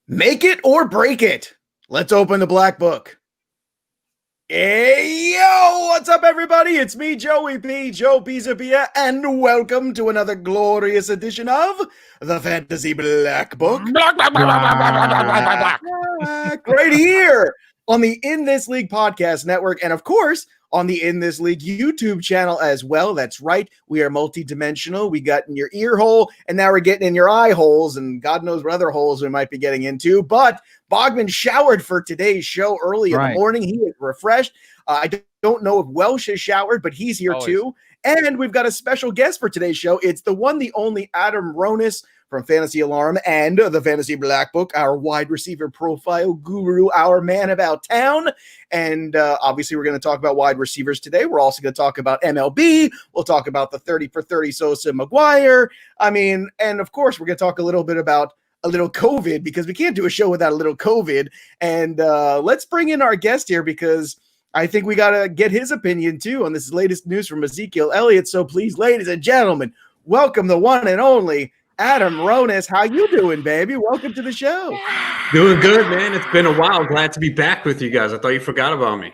Make it or break it. Let's open the black book. Hey, yo, what's up, everybody? It's me, Joey P, Joe Pizapia, and welcome to another glorious edition of the Fantasy Black Book. Right here on the In This League Podcast Network, and of course, on the In This League YouTube channel as well. That's right. We are multi-dimensional. We got in your ear hole, and now we're getting in your eye holes, and God knows what other holes we might be getting into. But Bogman showered for today's show early in the morning. He is refreshed. I don't know if Welsh has showered, but he's here too. And we've got a special guest for today's show. It's the one, the only Adam Ronis from Fantasy Alarm and the Fantasy Black Book, our wide receiver profile guru, our man about town. And obviously, we're going to talk about wide receivers today. We're also going to talk about MLB. We'll talk about the 30 for 30 Sosa Maguire. And of course, we're going to talk a little bit about a little COVID, because we can't do a show without a little COVID. And let's bring in our guest here, because I think we got to get his opinion too on this latest news from Ezekiel Elliott. So please, ladies and gentlemen, welcome the one and only Adam Ronis. How you doing, baby? Welcome to the show. Doing good, man. It's been a while. Glad to be back with you guys. I thought you forgot about me.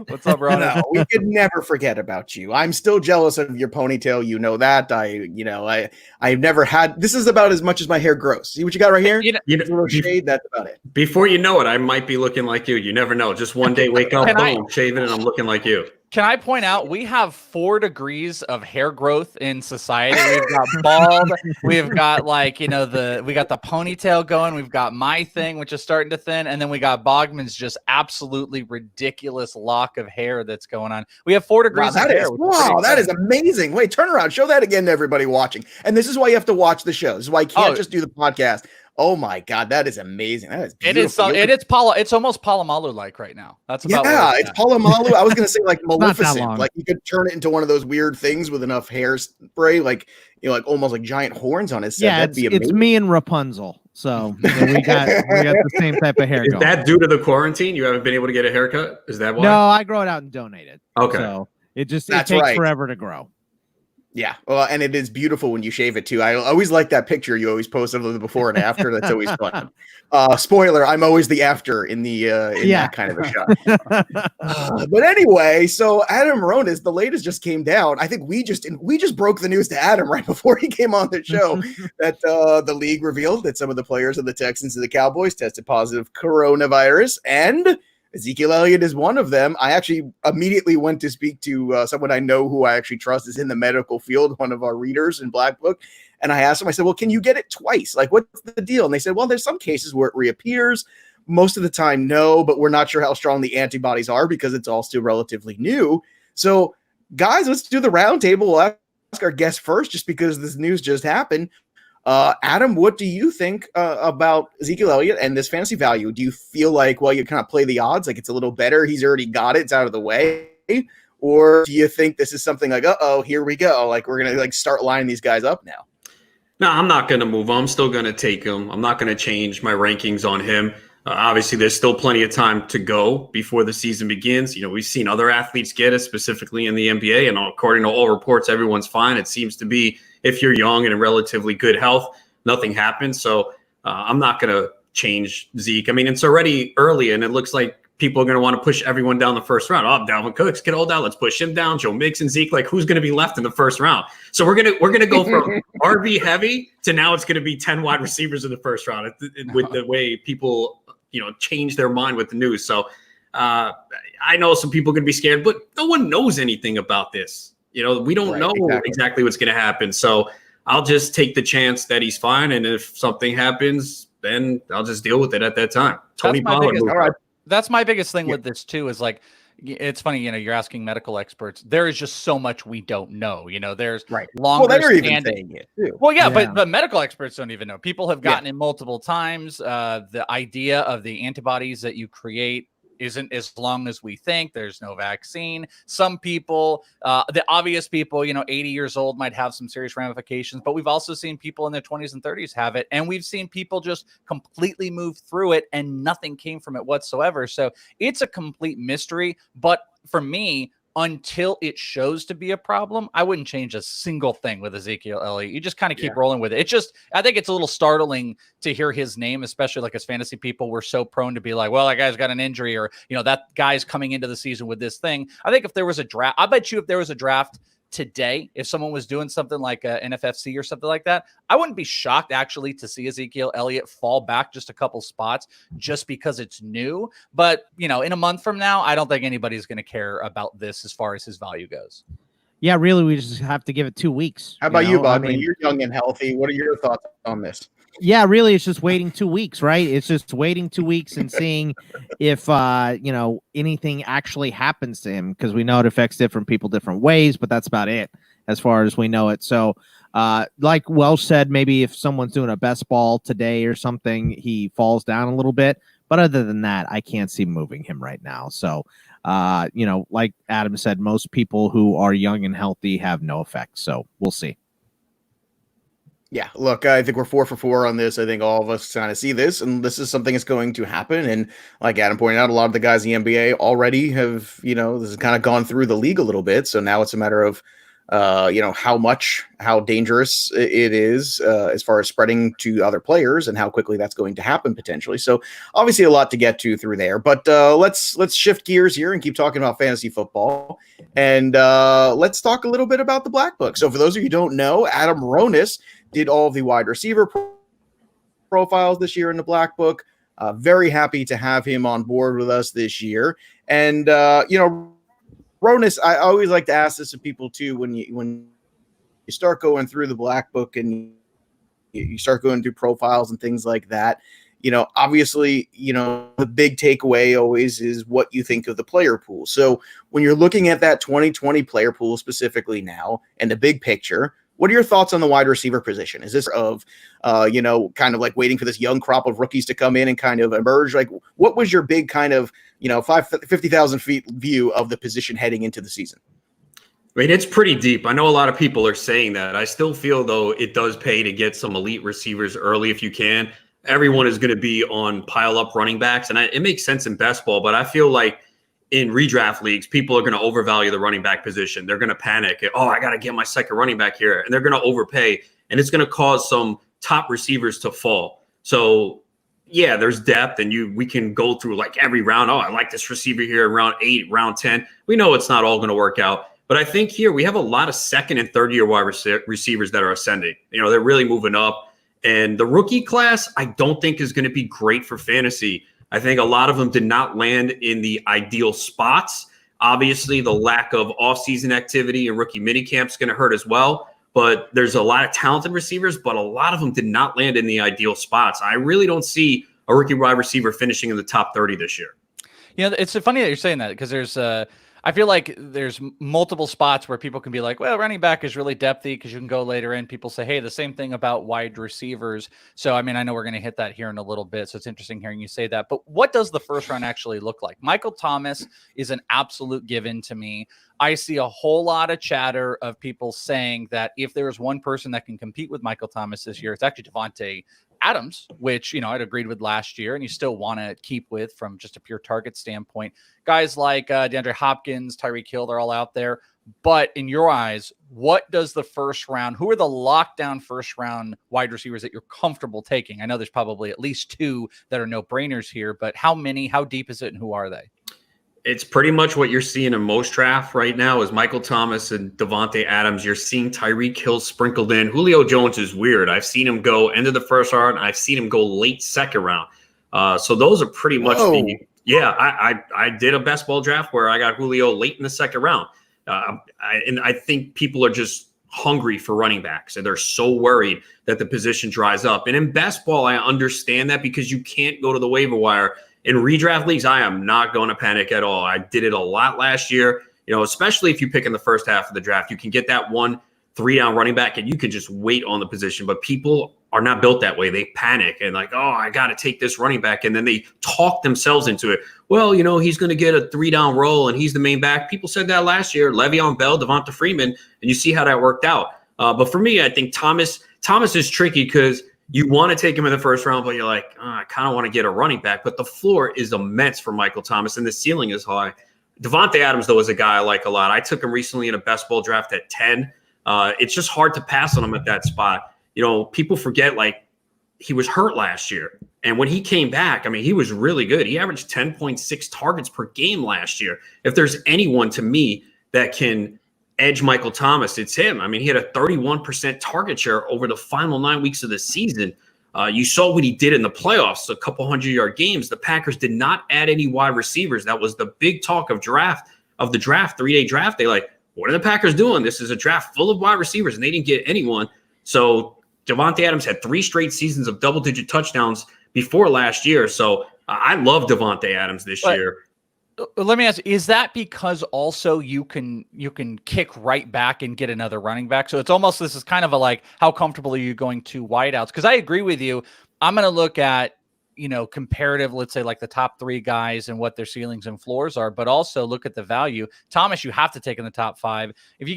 What's up, Ronis? No, we could never forget about you. I'm still jealous of your ponytail. You know that. I've never had. This is about as much as my hair grows. See what you got right here? A little shade. That's about it. Before you know it, I might be looking like you. You never know. Just one day, wake up, boom, shaving, and I'm looking like you. Can I point out we have 4 degrees of hair growth in society? We've got bald, we've got we got the ponytail going, we've got my thing, which is starting to thin, and then we got Bogman's just absolutely ridiculous lock of hair that's going on. We have 4 degrees of hair. Wow, that is amazing. Wait, turn around, show that again to everybody watching. And this is why you have to watch the show. This is why you can't just do the podcast. Oh my God, that is amazing. That is beautiful. It's almost Palomalu-like right now. That's about it's Palomalu. I was gonna say like Maleficent. Like you could turn it into one of those weird things with enough hairspray, like almost like giant horns on his head. Yeah, that'd be amazing. It's me and Rapunzel. So we got the same type of hair. Is that due to the quarantine? You haven't been able to get a haircut? Is that why? No, I grow it out and donate it. Okay. So it takes forever to grow. Yeah, well, and it is beautiful when you shave it too. I always like that picture you always post of the before and after. That's always fun. Spoiler: I'm always the after in that kind of a shot. But anyway, so Adam Ronis, the latest just came down. I think we just broke the news to Adam right before he came on the show that the league revealed that some of the players of the Texans and the Cowboys tested positive coronavirus, and Ezekiel Elliott is one of them. I actually immediately went to speak to someone I know who I actually trust is in the medical field, one of our readers in Black Book. And I asked him, I said, well, can you get it twice? Like, what's the deal? And they said, well, there's some cases where it reappears. Most of the time, no, but we're not sure how strong the antibodies are because it's all still relatively new. So, guys, let's do the roundtable. We'll ask our guest first, just because this news just happened. Adam, what do you think about Ezekiel Elliott and this fantasy value? Do you feel like, well, you kind of play the odds, like it's a little better, he's already got it, it's out of the way? Or do you think this is something like, here we go, like we're going to start lining these guys up now? No, I'm not going to move on. I'm still going to take him. I'm not going to change my rankings on him. Obviously, there's still plenty of time to go before the season begins. We've seen other athletes get it, specifically in the NBA, and according to all reports, everyone's fine. It seems to be, if you're young and in relatively good health, nothing happens. So I'm not going to change Zeke. It's already early, and it looks like people are going to want to push everyone down the first round. Oh, Dalvin Cooks, get all down. Let's push him down. Joe Mixon, Zeke, like who's going to be left in the first round? So we're going to go from RB heavy to now it's going to be 10 wide receivers in the first round with the way people change their mind with the news. So I know some people are going to be scared, but no one knows anything about this. We don't know exactly what's going to happen. So I'll just take the chance that he's fine. And if something happens, then I'll just deal with it at that time. Tony Pollard. That's my biggest thing with this too, is like, it's funny, you're asking medical experts. There is just so much we don't know. There's longer they're even saying it too. Well, yeah, but medical experts don't even know. People have gotten it multiple times. The idea of the antibodies that you create isn't as long as we think. There's no vaccine. Some people, the obvious people, 80 years old might have some serious ramifications, but we've also seen people in their 20s and 30s have it. And we've seen people just completely move through it and nothing came from it whatsoever. So it's a complete mystery. But for me, until it shows to be a problem, I wouldn't change a single thing with Ezekiel Elliott. You just kind of keep rolling with it. I think it's a little startling to hear his name, especially like as fantasy people, we're so prone to be like, well, that guy's got an injury, or, that guy's coming into the season with this thing. I think if there was a draft, I bet you if there was a draft today, if someone was doing something like a NFFC or something like that, I wouldn't be shocked actually to see Ezekiel Elliott fall back just a couple spots just because it's new. But, in a month from now, I don't think anybody's going to care about this as far as his value goes. Yeah, really, we just have to give it 2 weeks. How about you, Bogman? You're young and healthy. What are your thoughts on this? Yeah, really, it's just waiting 2 weeks, right? It's just waiting 2 weeks and seeing if, anything actually happens to him, because we know it affects different people different ways, but that's about it as far as we know it. So, like Welsh said, maybe if someone's doing a best ball today or something, he falls down a little bit. But other than that, I can't see moving him right now. So, like Adam said, most people who are young and healthy have no effect. So we'll see. Yeah, look, I think we're 4 for 4 on this. I think all of us kind of see this, and this is something that's going to happen. And like Adam pointed out, a lot of the guys in the NBA already have, this has kind of gone through the league a little bit. So now it's a matter of, how dangerous it is as far as spreading to other players and how quickly that's going to happen potentially. So obviously a lot to get to through there. But let's shift gears here and keep talking about fantasy football. And let's talk a little bit about the Black Book. So for those of you who don't know, Adam Ronis did all of the wide receiver profiles this year in the Black Book. Very happy to have him on board with us this year. And, Ronis, I always like to ask this of people too, when you start going through the Black Book and you start going through profiles and things like that, obviously, the big takeaway always is what you think of the player pool. So when you're looking at that 2020 player pool specifically now and the big picture, what are your thoughts on the wide receiver position? Is this kind of like waiting for this young crop of rookies to come in and kind of emerge? Like, what was your big kind of, 50,000 feet view of the position heading into the season? I mean, it's pretty deep. I know a lot of people are saying that. I still feel, though, it does pay to get some elite receivers early if you can. Everyone is going to be on pile-up running backs, and it makes sense in best ball, but I feel like in redraft leagues, people are going to overvalue the running back position. They're going to panic. Oh, I got to get my second running back here. And they're going to overpay. And it's going to cause some top receivers to fall. So, yeah, there's depth. And we can go through like every round. Oh, I like this receiver here in round 8, round 10. We know it's not all going to work out. But I think here we have a lot of second and third year wide receivers that are ascending. They're really moving up. And the rookie class, I don't think is going to be great for fantasy. I think a lot of them did not land in the ideal spots. Obviously, the lack of offseason activity and rookie minicamp is going to hurt as well. But there's a lot of talented receivers, but a lot of them did not land in the ideal spots. I really don't see a rookie wide receiver finishing in the top 30 this year. It's funny that you're saying that, because there's I feel like there's multiple spots where people can be like, well, running back is really depthy because you can go later in. People say, hey, the same thing about wide receivers. So, I know we're going to hit that here in a little bit. So it's interesting hearing you say that. But what does the first round actually look like? Michael Thomas is an absolute given to me. I see a whole lot of chatter of people saying that if there's one person that can compete with Michael Thomas this year, it's actually Devontae Adams, which, I'd agreed with last year and you still want to keep with from just a pure target standpoint. Guys like DeAndre Hopkins, Tyreek Hill, they're all out there. But in your eyes, what does the first round, who are the lockdown first round wide receivers that you're comfortable taking? I know there's probably at least 2 that are no brainers here, but how many, how deep is it, and who are they? It's pretty much what you're seeing in most draft right now is Michael Thomas and Devontae Adams. You're seeing Tyreek Hill sprinkled in. Julio Jones is weird. I've seen him go end of the first round. I've seen him go late second round. So those are pretty much I did a best ball draft where I got Julio late in the second round. And I think people are just hungry for running backs, and they're so worried that the position dries up. And in best ball, I understand that because you can't go to the waiver wire. In redraft leagues, I am not going to panic at all. I did it a lot last year, especially if you pick in the first half of the draft. You can get that 1 3-down running back and you can just wait on the position. But people are not built that way. They panic and like, oh, I got to take this running back. And then they talk themselves into it. Well, he's going to get a 3-down role and he's the main back. People said that last year, Le'Veon Bell, Devonta Freeman, and you see how that worked out. But for me, I think Thomas is tricky because you want to take him in the first round, but you're like, I kind of want to get a running back. But the floor is immense for Michael Thomas, and the ceiling is high. Davante Adams, though, is a guy I like a lot. I took him recently in a best ball draft at 10. It's just hard to pass on him at that spot. People forget, like, he was hurt last year. And when he came back, I mean, he was really good. He averaged 10.6 targets per game last year. If there's anyone to me that can edge Michael Thomas, it's him. I mean, he had a 31% target share over the final 9 weeks of the season. You saw what he did in the playoffs, a couple 100-yard games. The Packers did not add any wide receivers. That was the big talk of the draft, 3-day draft. They like, what are the Packers doing? This is a draft full of wide receivers, and they didn't get anyone. So Davante Adams had 3 straight seasons of double-digit touchdowns before last year. So I love Davante Adams this year. Let me ask, is that because also you can kick right back and get another running back? So it's almost, this is kind of a like, how comfortable are you going to wideouts? Because I agree with you. I'm going to look at, comparative, let's say like the top 3 guys and what their ceilings and floors are, but also look at the value. Thomas, you have to take in the top 5. If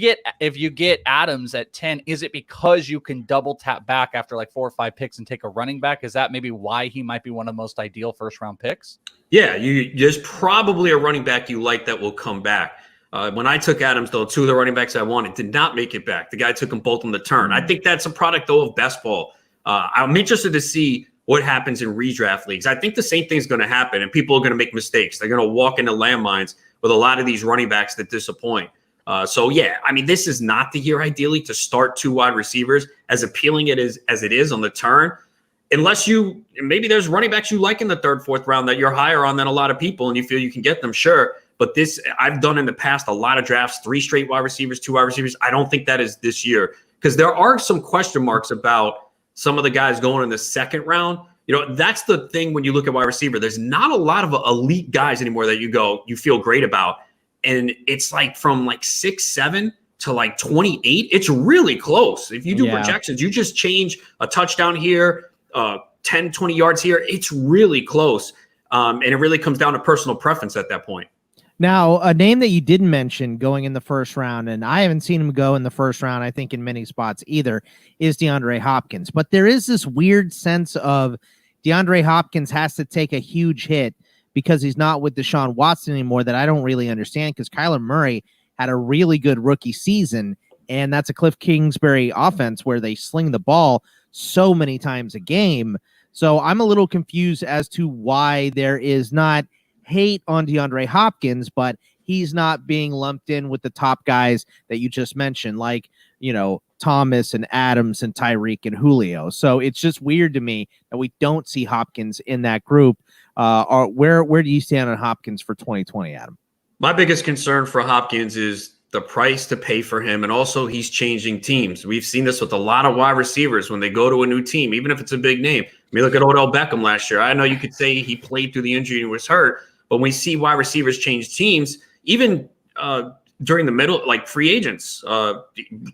you get Adams at 10, is it because you can double tap back after like 4 or 5 picks and take a running back? Is that maybe why he might be one of the most ideal first round picks? Yeah, there's probably a running back you like that will come back. When I took Adams, though, 2 of the running backs I wanted did not make it back. The guy took them both on the turn. I think that's a product, though, of best ball. I'm interested to see what happens in redraft leagues. I think the same thing is going to happen, and people are going to make mistakes. They're going to walk into landmines with a lot of these running backs that disappoint. Yeah, I mean, this is not the year ideally to start 2 wide receivers, as appealing as it is on the turn. Unless maybe there's running backs you like in the 3rd, 4th round that you're higher on than a lot of people and you feel you can get them, sure. But I've done in the past a lot of drafts, 3 straight wide receivers, 2 wide receivers. I don't think that is this year, because there are some question marks about some of the guys going in the 2nd round. That's the thing when you look at wide receiver. There's not a lot of elite guys anymore that you feel great about. And it's like from like 6, 7 to like 28. It's really close. If you do projections, you just change a touchdown here, 10, 20 yards here. It's really close. And it really comes down to personal preference at that point. Now, a name that you didn't mention going in the 1st round, and I haven't seen him go in the 1st round, I think in many spots either, is DeAndre Hopkins. But there is this weird sense of DeAndre Hopkins has to take a huge hit because he's not with Deshaun Watson anymore that I don't really understand, because Kyler Murray had a really good rookie season, and that's a Cliff Kingsbury offense where they sling the ball so many times a game. So I'm a little confused as to why there is not hate on DeAndre Hopkins, but he's not being lumped in with the top guys that you just mentioned, like, Thomas and Adams and Tyreek and Julio. So it's just weird to me that we don't see Hopkins in that group. Where do you stand on Hopkins for 2020, Adam? My biggest concern for Hopkins is the price to pay for him, and also he's changing teams. We've seen this with a lot of wide receivers when they go to a new team, even if it's a big name. I mean, look at Odell Beckham last year. I know you could say he played through the injury and was hurt, but when we see wide receivers change teams, even during the middle, like free agents,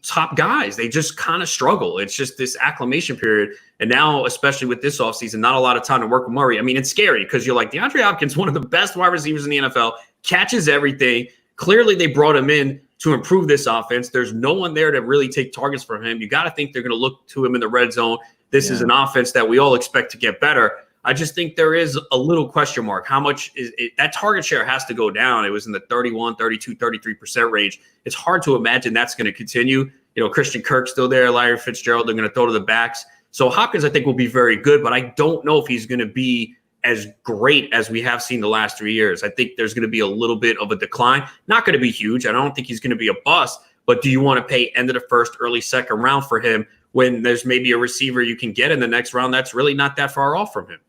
top guys, they just kind of struggle. It's just this acclimation period. And now, especially with this offseason, not a lot of time to work with Murray. I mean, it's scary because you're like, DeAndre Hopkins, one of the best wide receivers in the NFL, catches everything. Clearly, they brought him in to improve this offense. There's no one there to really take targets from him. You got to think they're going to look to him in the red zone. This is an offense that we all expect to get better. I just think there is a little question mark. How much is it? That target share has to go down. It was in the 31, 32, 33% range. It's hard to imagine that's going to continue. Christian Kirk's still there, Larry Fitzgerald, they're going to throw to the backs. So Hopkins, I think, will be very good, but I don't know if he's going to be as great as we have seen the last 3 years. I think there's going to be a little bit of a decline. Not going to be huge. I don't think he's going to be a bust, but do you want to pay end of the 1st, early 2nd round for him when there's maybe a receiver you can get in the next round that's really not that far off from him?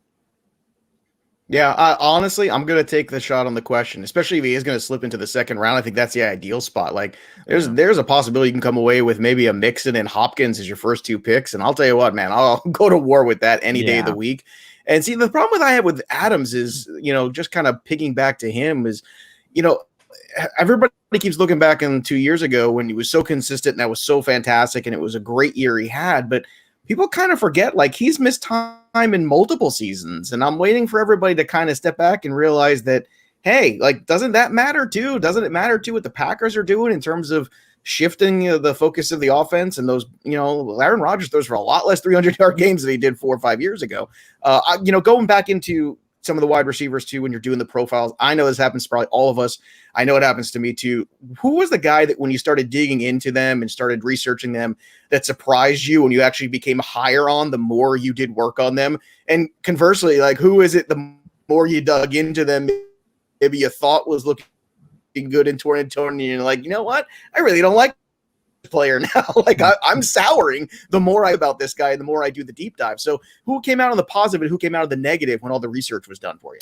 Yeah, honestly, I'm going to take the shot on the question, especially if he is going to slip into the 2nd round. I think that's the ideal spot. Like, there's a possibility you can come away with maybe a Mixon and Hopkins as your first 2 picks. And I'll tell you what, man, I'll go to war with that any day of the week. And see, the problem I have with Adams is, just kind of picking back to him is, everybody keeps looking back on 2 years ago when he was so consistent and that was so fantastic and it was a great year he had. But people kind of forget, like, he's missed time in multiple seasons. And I'm waiting for everybody to kind of step back and realize that, hey, like, doesn't that matter too? Doesn't it matter too what the Packers are doing in terms of shifting the focus of the offense? And those, Aaron Rodgers throws for a lot less 300-yard games than he did 4 or 5 years ago. Going back into some of the wide receivers too when you're doing the profiles. I know this happens to probably all of us. I know it happens to me too. Who was the guy that when you started digging into them and started researching them that surprised you when you actually became higher on the more you did work on them? And conversely, like who is it the more you dug into them, maybe you thought was looking good in 2020 and you're like, you know what? I really don't like player now. Like I'm souring the more about this guy, the more I do the deep dive. So who came out on the positive and who came out of the negative when all the research was done for you?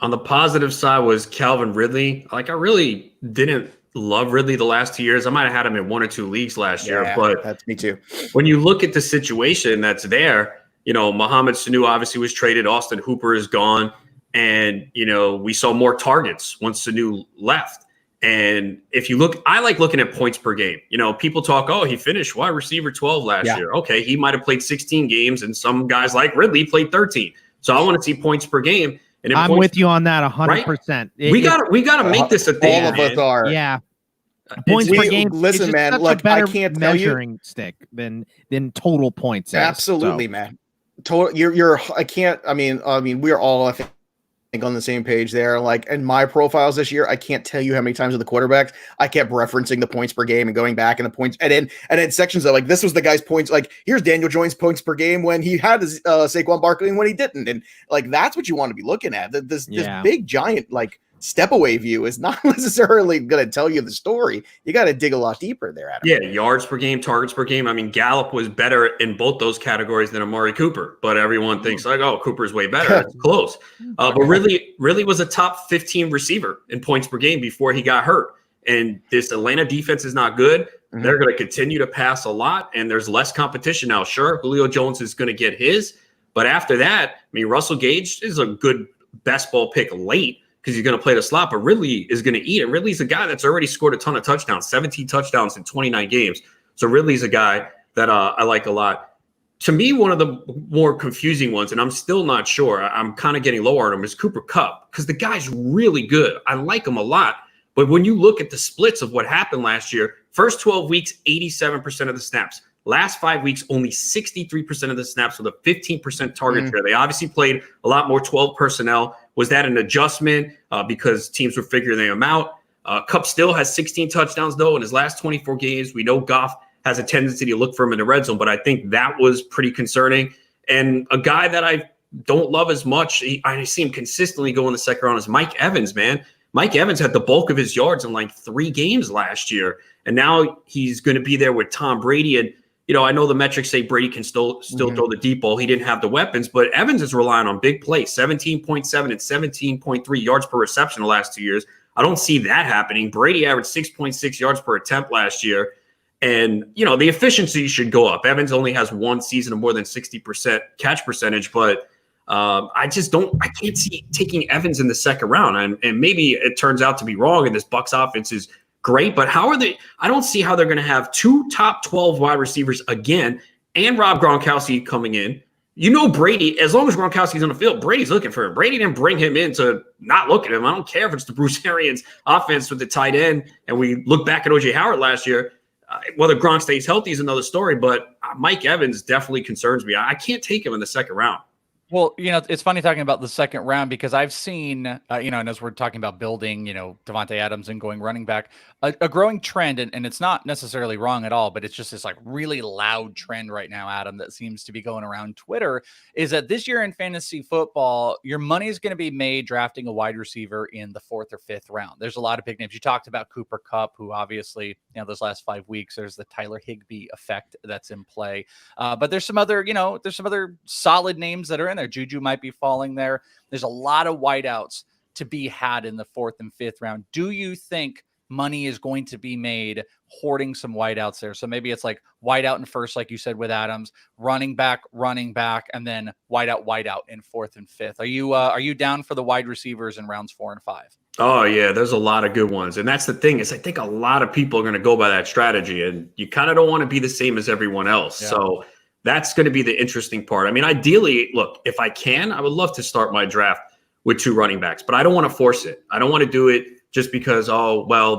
On the positive side was Calvin Ridley. Like I really didn't love Ridley the last 2 years. I might have had him in 1 or 2 leagues last year, but that's me too. When you look at the situation that's there, Mohamed Sanu obviously was traded. Austin Hooper is gone. And, we saw more targets once Sanu left. And if you look, I like looking at points per game. People talk, oh, he finished wide receiver 12 last year. Okay, he might have played 16 games, and some guys like Ridley played 13. So I want to see points per game. And I'm with you on that 100%. Right? We gotta make this a thing. All of us are. Yeah. Points per game. Listen, man. Look, I can't tell you measuring stick than total points. Absolutely, man. Total. You're. I can't. I mean, we're all. I think on the same page there. Like in my profiles this year, I can't tell you how many times with the quarterbacks I kept referencing the points per game and going back in the points and in sections of like this was the guy's points. Like here's Daniel Jones' points per game when he had his Saquon Barkley and when he didn't, and like that's what you want to be looking at. This big giant like step away view is not necessarily going to tell you the story. You got to dig a lot deeper there, Adam. Yeah, yards per game, targets per game. I mean, Gallup was better in both those categories than Amari Cooper, but everyone thinks like, oh, Cooper's way better. It's close. But really was a top 15 receiver in points per game before he got hurt. And this Atlanta defense is not good. Mm-hmm. They're going to continue to pass a lot, and there's less competition now. Sure, Julio Jones is going to get his, but after that, I mean, Russell Gage is a good best ball pick late, because he's going to play the slot, but Ridley is going to eat it. Ridley's a guy that's already scored a ton of touchdowns, 17 touchdowns in 29 games. So Ridley's a guy that I like a lot. To me, one of the more confusing ones, and I'm still not sure, I'm kind of getting low on him, is Cooper Kupp, because the guy's really good. I like him a lot. But when you look at the splits of what happened last year, first 12 weeks, 87% of the snaps. Last 5 weeks, only 63% of the snaps with a 15% target share. They obviously played a lot more 12 personnel. Was that an adjustment because teams were figuring them out? Kupp still has 16 touchdowns, though, in his last 24 games. We know Goff has a tendency to look for him in the red zone, but I think that was pretty concerning. And a guy that I don't love as much, I see him consistently go in the second round, is Mike Evans, man. Mike Evans had the bulk of his yards in like 3 games last year, and now he's going to be there with Tom Brady. And I know the metrics say Brady can still throw the deep ball. He didn't have the weapons, but Evans is relying on big plays, 17.7 and 17.3 yards per reception the last 2 years. I don't see that happening. Brady averaged 6.6 yards per attempt last year. And, the efficiency should go up. Evans only has 1 season of more than 60% catch percentage, but I can't see taking Evans in the second round. And maybe it turns out to be wrong and this Bucs offense is great, but I don't see how they're going to have 2 top 12 wide receivers again and Rob Gronkowski coming in. Brady, as long as Gronkowski's on the field, Brady's looking for him. Brady didn't bring him in to not look at him. I don't care if it's the Bruce Arians offense with the tight end, and we look back at O.J. Howard last year. Whether Gronk stays healthy is another story, but Mike Evans definitely concerns me. I can't take him in the second round. Well, it's funny talking about the second round because I've seen, and as we're talking about building, Devontae Adams and going running back, a growing trend, and it's not necessarily wrong at all, but it's just this like really loud trend right now, Adam, that seems to be going around Twitter, is that this year in fantasy football, your money is going to be made drafting a wide receiver in the 4th or 5th round. There's a lot of big names. You talked about Cooper Kupp, who obviously, those last 5 weeks, there's the Tyler Higbee effect that's in play. But there's some other solid names that are in there. Juju might be falling there. There's a lot of wideouts to be had in the 4th and 5th round. Do you think money is going to be made hoarding some wideouts there? So maybe it's like wideout in first, like you said with Adams, running back, and then wideout in 4th and 5th. Are you down for the wide receivers in rounds 4 and 5? Oh yeah, there's a lot of good ones. And that's the thing, is I think a lot of people are going to go by that strategy, and you kind of don't want to be the same as everyone else. Yeah. So that's going to be the interesting part. I mean, ideally, look, if I can, I would love to start my draft with 2 running backs, but I don't want to force it. I don't want to do it just because,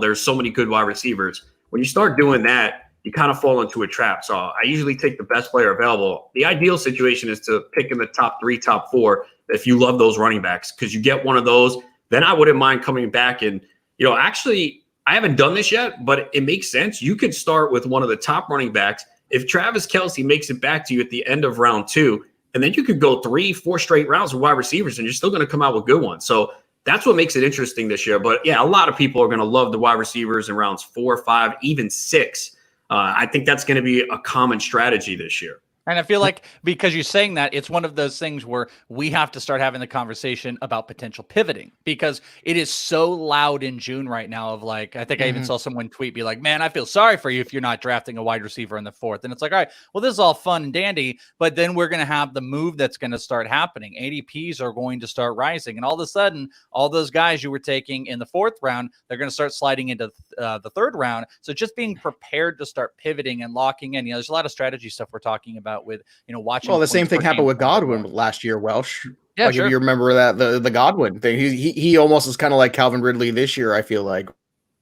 there's so many good wide receivers. When you start doing that, you kind of fall into a trap. So I usually take the best player available. The ideal situation is to pick in the top 3, top 4, if you love those running backs, because you get one of those, then I wouldn't mind coming back. And, actually, I haven't done this yet, but it makes sense. You could start with one of the top running backs. If Travis Kelce makes it back to you at the end of round 2, and then you could go 3-4 straight rounds with wide receivers, and you're still going to come out with good ones. So that's what makes it interesting this year. But yeah, a lot of people are going to love the wide receivers in rounds 4, 5, even 6. I think that's going to be a common strategy this year. And I feel like because you're saying that, it's one of those things where we have to start having the conversation about potential pivoting, because it is so loud in June right now of like, I think I even saw someone tweet, be like, man, I feel sorry for you if you're not drafting a wide receiver in the 4th. And it's like, all right, well, this is all fun and dandy, but then we're going to have the move that's going to start happening. ADPs are going to start rising. And all of a sudden, all those guys you were taking in the 4th round, they're going to start sliding into the 3rd round. So just being prepared to start pivoting and locking in, there's a lot of strategy stuff we're talking about with, watching. Well, the same thing happened with Godwin last year, Welsh. Yeah, like sure. If you remember that the Godwin thing, he almost is kind of like Calvin Ridley this year. I feel like,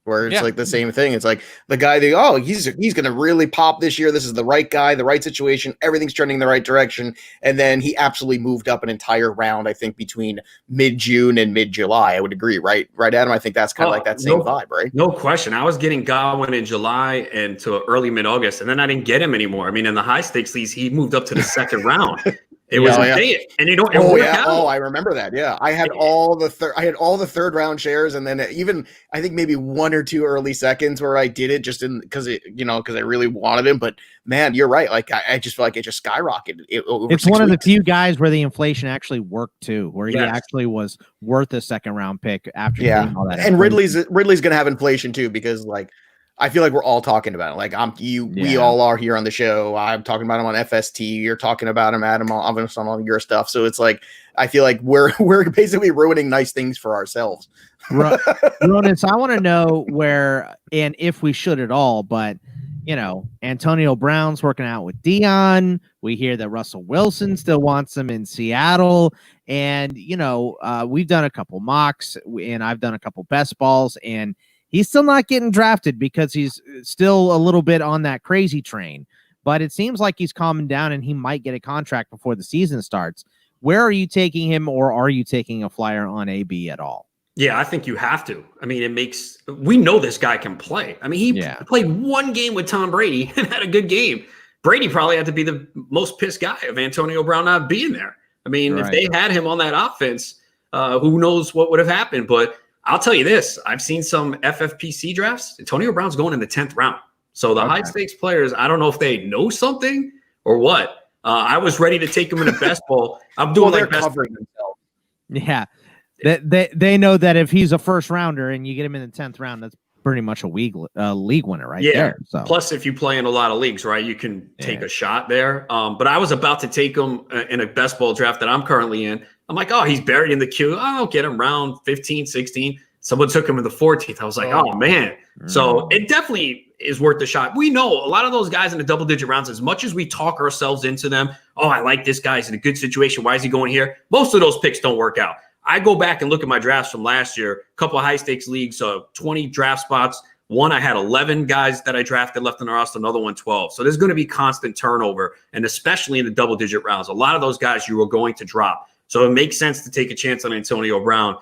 where it's like the same thing. It's like the guy he's going to really pop this year. This is the right guy, the right situation. Everything's trending in the right direction. And then he absolutely moved up an entire round, I think, between mid-June and mid-July. I would agree, right, Adam? I think that's kind of like that same vibe, right? No question. I was getting Godwin in July and to early mid-August, and then I didn't get him anymore. I mean, in the high stakes leagues, he moved up to the 2nd round. It was insane. And it worked out. Oh, I remember that. Yeah. I had all the 3rd round shares, and then even I think maybe 1 or 2 early seconds where I did it just because I really wanted him. But man, you're right. Like I just feel like it just skyrocketed. It's one of the few guys where the inflation actually worked too, where he actually was worth a 2nd round pick after getting all that. And Ridley's going to have inflation too, because like, I feel like we're all talking about it. Like we all are here on the show. I'm talking about him on FST. You're talking about him, Adam, on all your stuff. So it's like, I feel like we're basically ruining nice things for ourselves. Ronis, I want to know where and if we should at all, but Antonio Brown's working out with Dion. We hear that Russell Wilson still wants him in Seattle. And, we've done a couple mocks and I've done a couple best balls, and he's still not getting drafted because he's still a little bit on that crazy train, but it seems like he's calming down and he might get a contract before the season starts. Where are you taking him, or are you taking a flyer on AB at all? Yeah, I think you have to. I mean, we know this guy can play. I mean, he played 1 game with Tom Brady and had a good game. Brady probably had to be the most pissed guy of Antonio Brown not being there. I mean, if they had him on that offense, who knows what would have happened, but I'll tell you this. I've seen some FFPC drafts. Antonio Brown's going in the 10th round. So the high-stakes players, I don't know if they know something or what. I was ready to take him in a best ball. I'm doing they're covering themselves. Yeah. They know that if he's a first rounder and you get him in the 10th round, that's pretty much a league winner right there. So. Plus, if you play in a lot of leagues, right, you can take a shot there. But I was about to take him in a best ball draft that I'm currently in. I'm like, he's buried in the queue. I'll get him round 15, 16. Someone took him in the 14th. I was like, oh man. So it definitely is worth the shot. We know a lot of those guys in the double-digit rounds, as much as we talk ourselves into them, I like this guy. He's in a good situation. Why is he going here? Most of those picks don't work out. I go back and look at my drafts from last year, a couple of high-stakes leagues, 20 draft spots. One, I had 11 guys that I drafted left in the roster, another one 12. So there's going to be constant turnover, and especially in the double-digit rounds. A lot of those guys you are going to drop. So it makes sense to take a chance on Antonio Brown.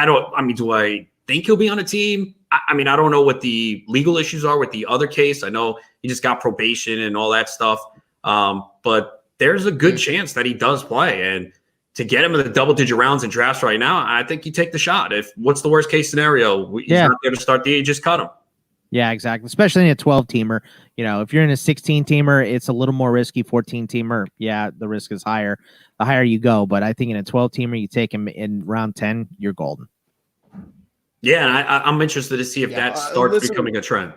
Do I think he'll be on a team? I don't know what the legal issues are with the other case. I know he just got probation and all that stuff. But there's a good chance that he does play. And to get him in the double-digit rounds in drafts right now, I think you take the shot. What's the worst-case scenario? He's not there to start the year, just cut him. Yeah, exactly. Especially in a 12-teamer. If you're in a 16-teamer, it's a little more risky. 14-teamer, the risk is higher. The higher you go. But I think in a 12-teamer, you take him in round 10, you're golden. Yeah, and I'm interested to see if that starts becoming a trend.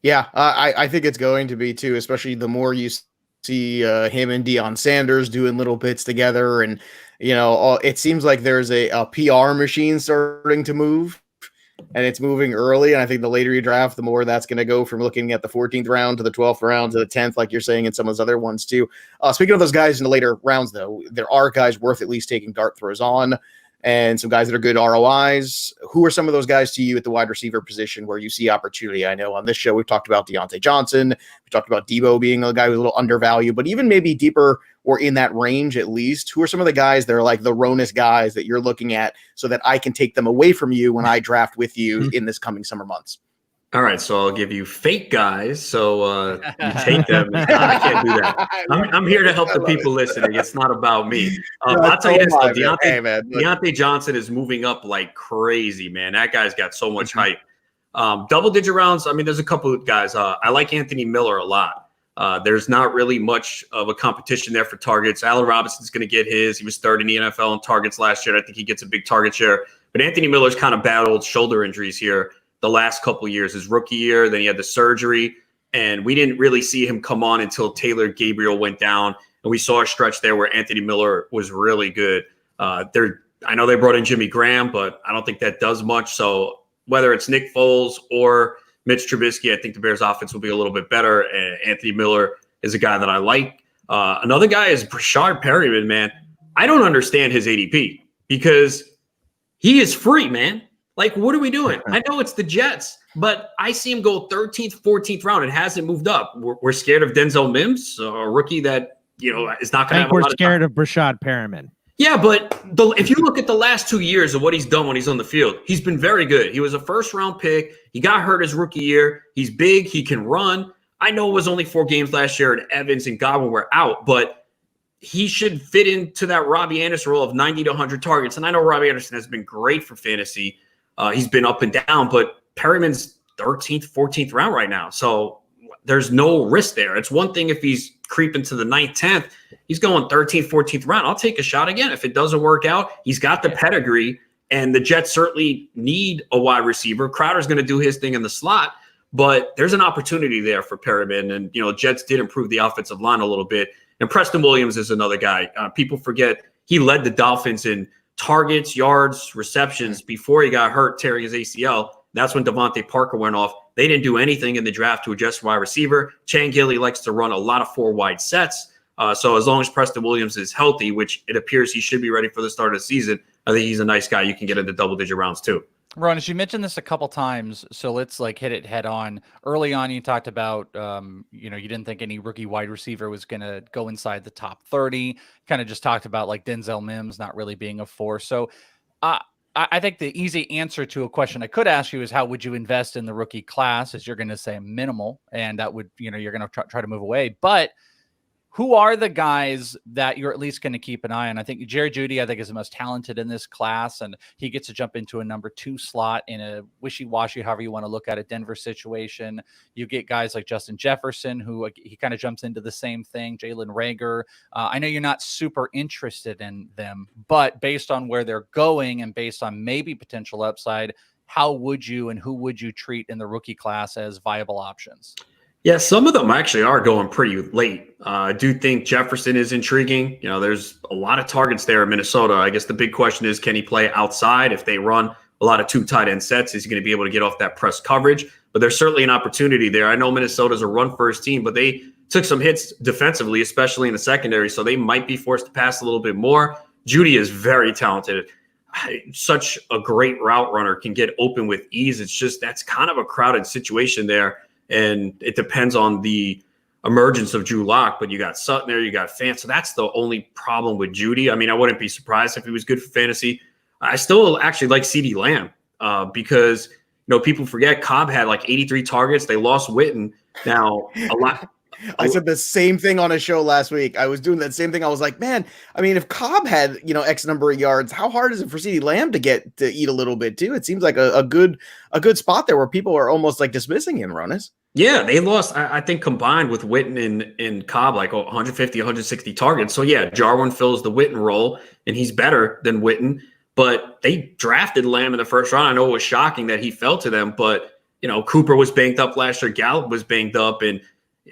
Yeah, I think it's going to be too, especially the more you see him and Deion Sanders doing little bits together. And, it seems like there's a PR machine starting to move, and it's moving early. And I think the later you draft, the more that's going to go from looking at the 14th round to the 12th round to the 10th, like you're saying, and some of those other ones too. Speaking of those guys in the later rounds, though, there are guys worth at least taking dart throws on. and some guys that are good ROIs. Who are some of those guys to you at the wide receiver position where you see opportunity? I know on this show we've talked about Deontay Johnson. We talked about Debo being a guy who's a little undervalued, but even maybe deeper or in that range at least, who are some of the guys that are like the Ronis guys that you're looking at so that I can take them away from you when I draft with you in this coming summer months? All right, so I'll give you fake guys. So you take them. No, I can't do that. I'm here to help the people listening. It's not about me. I'll tell you this, though, Deontay Johnson is moving up like crazy, man. That guy's got so much hype. Double-digit rounds, I mean, there's a couple of guys. I like Anthony Miller a lot. There's not really much of a competition there for targets. Allen Robinson's going to get his. He was third in the NFL in targets last year. I think he gets a big target share. But Anthony Miller's kind of battled shoulder injuries here the last couple of years. His rookie year, then he had the surgery, and we didn't really see him come on until Taylor Gabriel went down, and we saw a stretch there where Anthony Miller was really good. I know they brought in Jimmy Graham, but I don't think that does much. So whether it's Nick Foles or Mitch Trubisky, I think the Bears offense will be a little bit better, and Anthony Miller is a guy that I like. Another guy is Brashard Perryman, man. I don't understand his ADP because he is free, man. Like, what are we doing? I know it's the Jets, but I see him go 13th, 14th round. It hasn't moved up. We're scared of Denzel Mims, a rookie that, is not going to have a lot of time. We're scared of Brashard Perriman. Yeah, but if you look at the last 2 years of what he's done when he's on the field, he's been very good. He was a first-round pick. He got hurt his rookie year. He's big. He can run. I know it was only 4 games last year, and Evans and Godwin were out, but he should fit into that Robbie Anderson role of 90 to 100 targets. And I know Robbie Anderson has been great for fantasy. He's been up and down, but Perryman's 13th, 14th round right now. So there's no risk there. It's one thing if he's creeping to the 9th, 10th. He's going 13th, 14th round. I'll take a shot again. If it doesn't work out, he's got the pedigree, and the Jets certainly need a wide receiver. Crowder's going to do his thing in the slot, but there's an opportunity there for Perriman. And, Jets did improve the offensive line a little bit. And Preston Williams is another guy. People forget he led the Dolphins in targets, yards, receptions before he got hurt tearing his ACL. That's when Devontae Parker went off. They didn't do anything in the draft to adjust wide receiver. Chan Gilly likes to run a lot of 4 wide sets. So as long as Preston Williams is healthy, which it appears he should be ready for the start of the season, I think he's a nice guy you can get into double-digit rounds too. Ronis, you mentioned this a couple times, so let's hit it head on. Early on, you talked about, you didn't think any rookie wide receiver was going to go inside the top 30. Kind of just talked about Denzel Mims not really being a force. So I think the easy answer to a question I could ask you is how would you invest in the rookie class? As you're going to say minimal, and that would, you're going to try to move away. But who are the guys that you're at least going to keep an eye on? I think Jerry Jeudy, is the most talented in this class, and he gets to jump into a number 2 slot in a wishy-washy, however you want to look at it, Denver situation. You get guys like Justin Jefferson, who he kind of jumps into the same thing, Jalen Reagor. I know you're not super interested in them, but based on where they're going and based on maybe potential upside, how would you and who would you treat in the rookie class as viable options? Yeah, some of them actually are going pretty late. I do think Jefferson is intriguing. There's a lot of targets there in Minnesota. I guess the big question is, can he play outside? If they run a lot of 2 tight end sets, is he going to be able to get off that press coverage? But there's certainly an opportunity there. I know Minnesota's a run-first team, but they took some hits defensively, especially in the secondary, so they might be forced to pass a little bit more. Jeudy is very talented. Such a great route runner, can get open with ease. It's just that's kind of a crowded situation there. And it depends on the emergence of Drew Lock, but you got Sutton there, you got Fant. So that's the only problem with Jeudy. I wouldn't be surprised if he was good for fantasy. I still actually like CeeDee Lamb because, people forget Cobb had 83 targets. They lost Witten. Now, a lot. I said the same thing on a show last week. I was doing that same thing. I was like, man, if Cobb had, X number of yards, how hard is it for CeeDee Lamb to get to eat a little bit too? It seems like a good spot there where people are almost dismissing him, Ronis. Yeah, they lost, I think, combined with Witten and Cobb, 150, 160 targets. So, yeah, Jarwin fills the Witten role, and he's better than Witten. But they drafted Lamb in the first round. I know it was shocking that he fell to them, but, Cooper was banged up last year. Gallup was banged up, and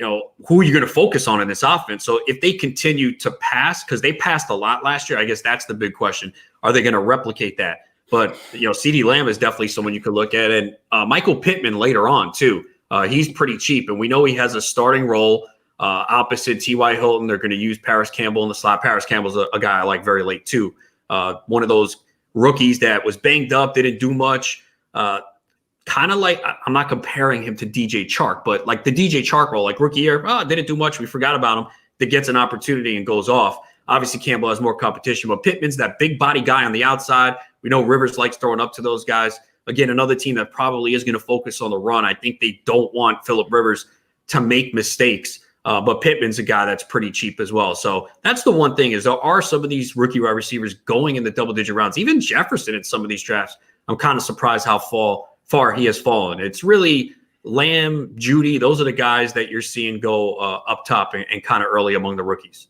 who are you going to focus on in this offense? So if they continue to pass, because they passed a lot last year, I guess that's the big question. Are they going to replicate that? But, CeeDee Lamb is definitely someone you could look at. And Michael Pittman later on, too. He's pretty cheap, and we know he has a starting role opposite T.Y. Hilton. They're going to use Parrish Campbell in the slot. Parrish Campbell's a guy I like very late, too. One of those rookies that was banged up, didn't do much. Kind of like, I'm not comparing him to DJ Chark, but like the DJ Chark role, like rookie year, didn't do much. We forgot about him. That gets an opportunity and goes off. Obviously, Campbell has more competition, but Pittman's that big body guy on the outside. We know Rivers likes throwing up to those guys. Again, another team that probably is going to focus on the run. I think they don't want Phillip Rivers to make mistakes, but Pittman's a guy that's pretty cheap as well. So that's the one thing is there are some of these rookie wide receivers going in the double-digit rounds. Even Jefferson in some of these drafts, I'm kind of surprised how far he has fallen. It's really Lamb, Judy. Those are the guys that you're seeing go up top and kind of early among the rookies.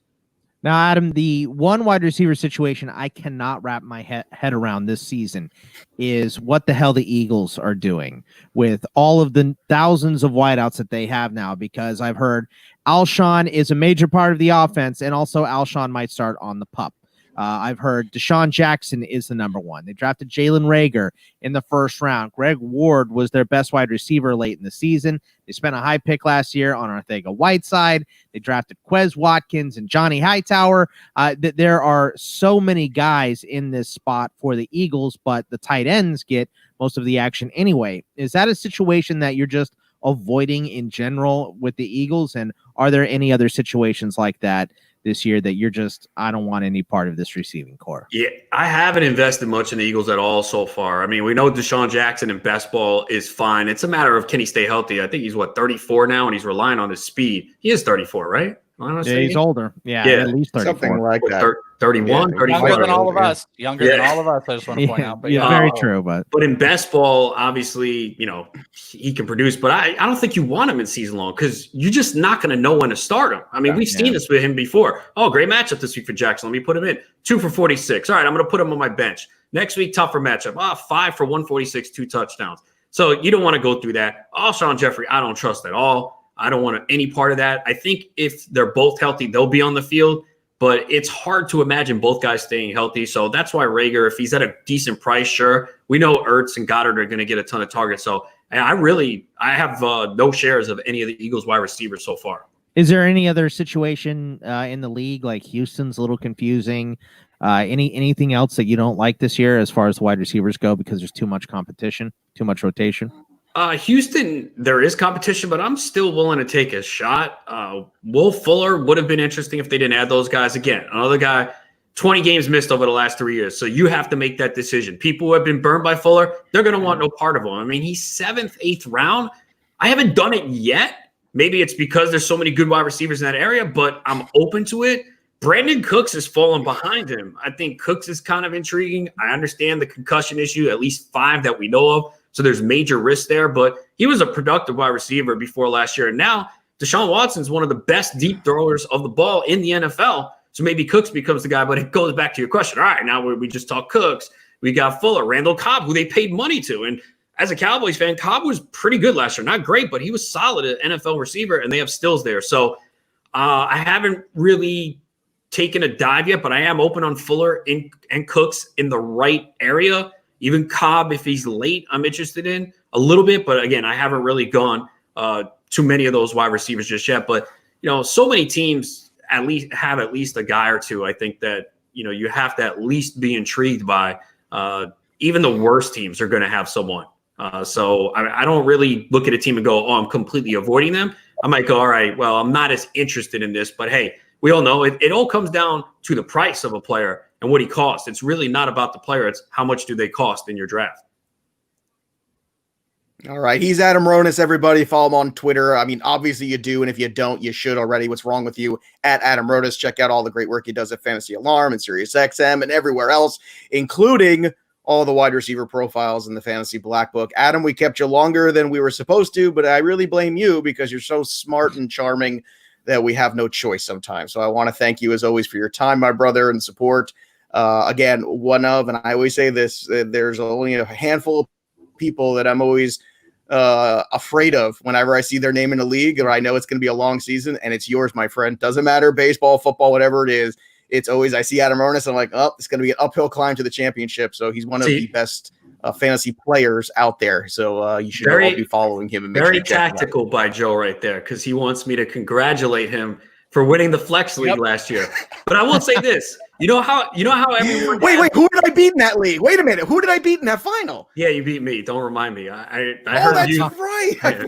Now, Adam, the one wide receiver situation I cannot wrap my head around this season is what the hell the Eagles are doing with all of the thousands of wideouts that they have now, because I've heard Alshon is a major part of the offense, and also Alshon might start on the pup. I've heard Deshaun Jackson is the number one. They drafted Jalen Reagor in the first round. Greg Ward was their best wide receiver late in the season. They spent a high pick last year on Arcega-Whiteside. They drafted Quez Watkins and Johnny Hightower. There are so many guys in this spot for the Eagles, but the tight ends get most of the action anyway. Is that a situation that you're just avoiding in general with the Eagles? And are there any other situations like that this year that you're just, I don't want any part of this receiving core? Yeah, I haven't invested much in the Eagles at all so far. I mean, we know Deshaun Jackson in best ball is fine. It's a matter of, can he stay healthy? I think he's 34 now, and he's relying on his speed. He is 34, right? Yeah, he's older. Yeah, at least 34. Something like that. 31, yeah, 34. Younger than all of us. Younger than all of us, I just want to point out. But yeah, very true. But in best ball, obviously, he can produce, but I don't think you want him in season long because you're just not going to know when to start him. I mean, we've seen this with him before. Oh, great matchup this week for Jackson. Let me put him in. 2 for 46. All right, I'm going to put him on my bench. Next week, tougher matchup. 5 for 146, 2 touchdowns. So you don't want to go through that. Alshon Jeffrey, I don't trust at all. I don't want any part of that. I think if they're both healthy, they'll be on the field, but it's hard to imagine both guys staying healthy. So that's why Reagor, if he's at a decent price, sure. We know Ertz and Goddard are going to get a ton of targets. So I have no shares of any of the Eagles wide receivers so far. Is there any other situation in the league, like Houston's a little confusing? Anything else that you don't like this year as far as wide receivers go because there's too much competition, too much rotation? Houston, there is competition, but I'm still willing to take a shot. Will Fuller would have been interesting if they didn't add those guys. Again, another guy, 20 games missed over the last 3 years. So you have to make that decision. People who have been burned by Fuller, they're going to want no part of him. I mean, he's 7th, 8th round. I haven't done it yet. Maybe it's because there's so many good wide receivers in that area, but I'm open to it. Brandon Cooks has fallen behind him. I think Cooks is kind of intriguing. I understand the concussion issue, at least 5 that we know of. So there's major risk there, but he was a productive wide receiver before last year. And now Deshaun Watson's one of the best deep throwers of the ball in the NFL. So maybe Cooks becomes the guy, but it goes back to your question. All right, now we just talk Cooks. We got Fuller, Randall Cobb, who they paid money to. And as a Cowboys fan, Cobb was pretty good last year. Not great, but he was solid at NFL receiver, and they have Stills there. So I haven't really taken a dive yet, but I am open on Fuller and Cooks in the right area. Even Cobb, if he's late, I'm interested in a little bit. But again, I haven't really gone too many of those wide receivers just yet. But, so many teams at least have at least a guy or two. I think that, you have to at least be intrigued by. Even the worst teams are going to have someone. So I don't really look at a team and go, oh, I'm completely avoiding them. I might go, all right, well, I'm not as interested in this. But, hey, we all know it all comes down to the price of a player and what he costs. It's really not about the player. It's how much do they cost in your draft. All right. He's Adam Ronis, everybody. Follow him on Twitter. I mean, obviously you do. And if you don't, you should already. What's wrong with you? At Adam Ronis. Check out all the great work he does at Fantasy Alarm and SiriusXM and everywhere else, including all the wide receiver profiles in the Fantasy Black Book. Adam, we kept you longer than we were supposed to, but I really blame you because you're so smart and charming that we have no choice sometimes. So I want to thank you as always for your time, my brother, and support. Again, and I always say this, there's only a handful of people that I'm always afraid of whenever I see their name in the league or I know it's going to be a long season, and it's yours, my friend. Doesn't matter, baseball, football, whatever it is. It's always, I see Adam Ronis, I'm like, oh, it's going to be an uphill climb to the championship. So he's one of the best fantasy players out there. So you should all be following him. And very tactical by Joe right there, because he wants me to congratulate him for winning the Flex League last year. But I will say this. You know how everyone. Wait, who did I beat in that league? Wait a minute, who did I beat in that final? Yeah, you beat me. Don't remind me. I heard that's you. Right. Yeah.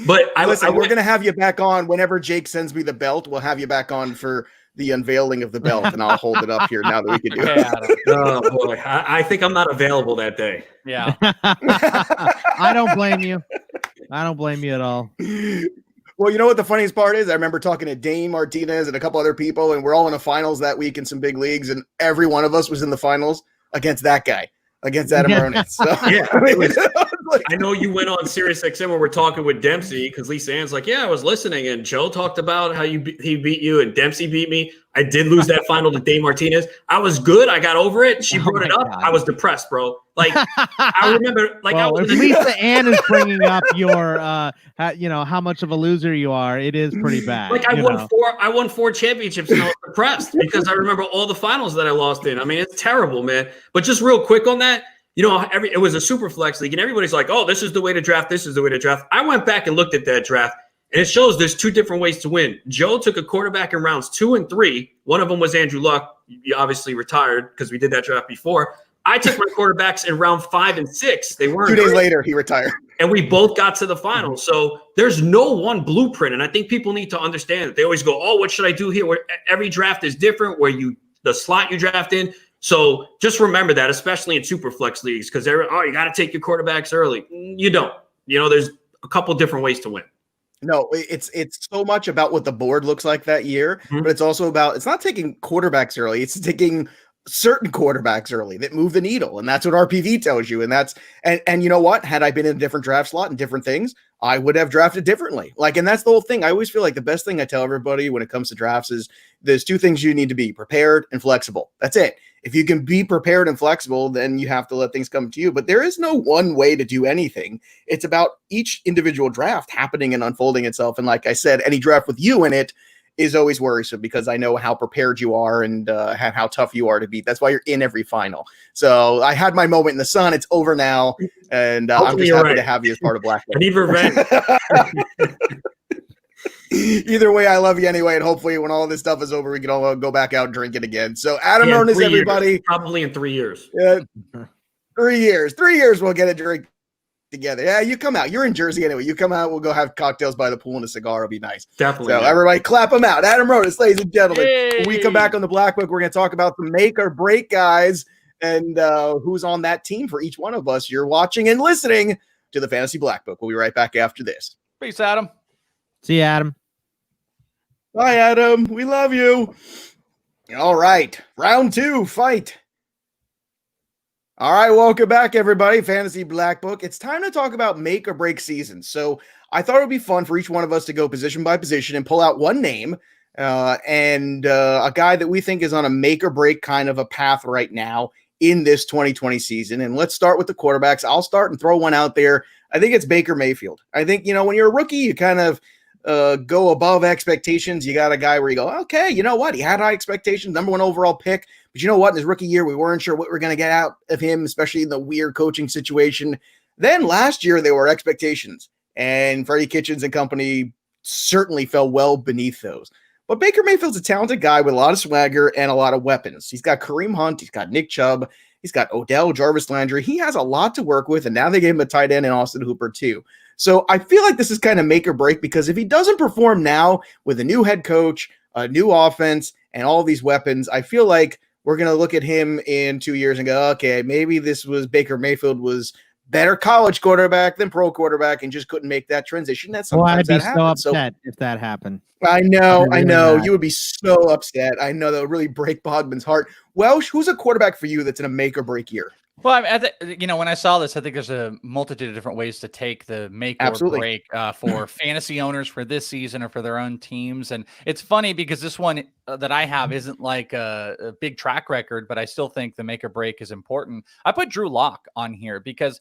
But we're gonna have you back on whenever Jake sends me the belt. We'll have you back on for the unveiling of the belt, and I'll hold it up here now that we can do it. Oh boy, I think I'm not available that day. Yeah, I don't blame you. I don't blame you at all. Well, you know what the funniest part is? I remember talking to Dane Martinez and a couple other people, and we're all in the finals that week in some big leagues, and every one of us was in the finals against that guy, against Adam Ronis. So, yeah, I know you went on Sirius XM when we're talking with Dempsey because Lisa Ann's like, yeah, I was listening, and Joe talked about how he beat you and Dempsey beat me. I did lose that final to Dane Martinez. I was good. I got over it. She brought it up. God. I was depressed, bro. Like I remember, like well, if Lisa Ann is bringing up your, how much of a loser you are, it is pretty bad. Like I won four championships and I was depressed because I remember all the finals that I lost in. I mean, it's terrible, man. But just real quick on that. It was a super flex league, and everybody's like, oh, this is the way to draft. This is the way to draft. I went back and looked at that draft, and it shows there's two different ways to win. Joe took a quarterback in rounds 2 and 3. One of them was Andrew Luck. He obviously retired because we did that draft before. I took my quarterbacks in round 5 and 6. They weren't 2 days later, he retired. And we both got to the finals. So there's no one blueprint, and I think people need to understand that. They always go, oh, what should I do here? Where every draft is different, the slot you draft in. So just remember that, especially in super flex leagues, because you got to take your quarterbacks early. You don't. There's a couple different ways to win. No, it's so much about what the board looks like that year, but it's also about, it's not taking quarterbacks early. It's taking certain quarterbacks early that move the needle. And that's what RPV tells you. And you know what? Had I been in a different draft slot and different things, I would have drafted differently. And that's the whole thing. I always feel like the best thing I tell everybody when it comes to drafts is there's 2 things you need to be: prepared and flexible. That's it. If you can be prepared and flexible, then you have to let things come to you. But there is no one way to do anything. It's about each individual draft happening and unfolding itself. And like I said, any draft with you in it is always worrisome because I know how prepared you are and how tough you are to beat. That's why you're in every final. So I had my moment in the sun. It's over now. And I'm just happy to have you as part of Blackwood. I need revenge. Either way, I love you anyway. And hopefully when all this stuff is over, we can all go back out and drink it again. So Adam Ronis, everybody. Years. Probably in 3 years. 3 years. 3 years we'll get a drink together. Yeah, you come out. You're in Jersey anyway. You come out. We'll go have cocktails by the pool and a cigar. It'll be nice. Definitely. So everybody clap him out. Adam Ronis, ladies and gentlemen. Hey. When we come back on the Black Book, we're going to talk about the make or break guys and who's on that team for each one of us. You're watching and listening to the Fantasy Black Book. We'll be right back after this. Peace, Adam. See you, Adam. Bye, Adam. We love you. All right. Round 2, fight. All right. Welcome back, everybody. Fantasy Black Book. It's time to talk about make or break seasons. So I thought it would be fun for each one of us to go position by position and pull out one name and a guy that we think is on a make or break kind of a path right now in this 2020 season. And let's start with the quarterbacks. I'll start and throw one out there. I think it's Baker Mayfield. I think, when you're a rookie, you kind of go above expectations. You got a guy where you go, okay, you know what? He had high expectations, number 1 overall pick. But you know what? In his rookie year, we weren't sure what we're going to get out of him, especially in the weird coaching situation. Then last year, there were expectations. And Freddie Kitchens and company certainly fell well beneath those. But Baker Mayfield's a talented guy with a lot of swagger and a lot of weapons. He's got Kareem Hunt. He's got Nick Chubb. He's got Odell, Jarvis Landry. He has a lot to work with. And now they gave him a tight end in Austin Hooper, too. So I feel like this is kind of make or break because if he doesn't perform now with a new head coach, a new offense, and all these weapons, I feel like we're going to look at him in 2 years and go, okay, maybe this was Baker Mayfield was better college quarterback than pro quarterback and just couldn't make that transition. That's sometimes I'd be so upset if that happened. I know. You would be so upset. I know that would really break Bogman's heart. Welsh, who's a quarterback for you that's in a make or break year? Well, when I saw this, I think there's a multitude of different ways to take the make or break for fantasy owners for this season or for their own teams. And it's funny because this one that I have isn't like a big track record, but I still think the make or break is important. I put Drew Lock on here because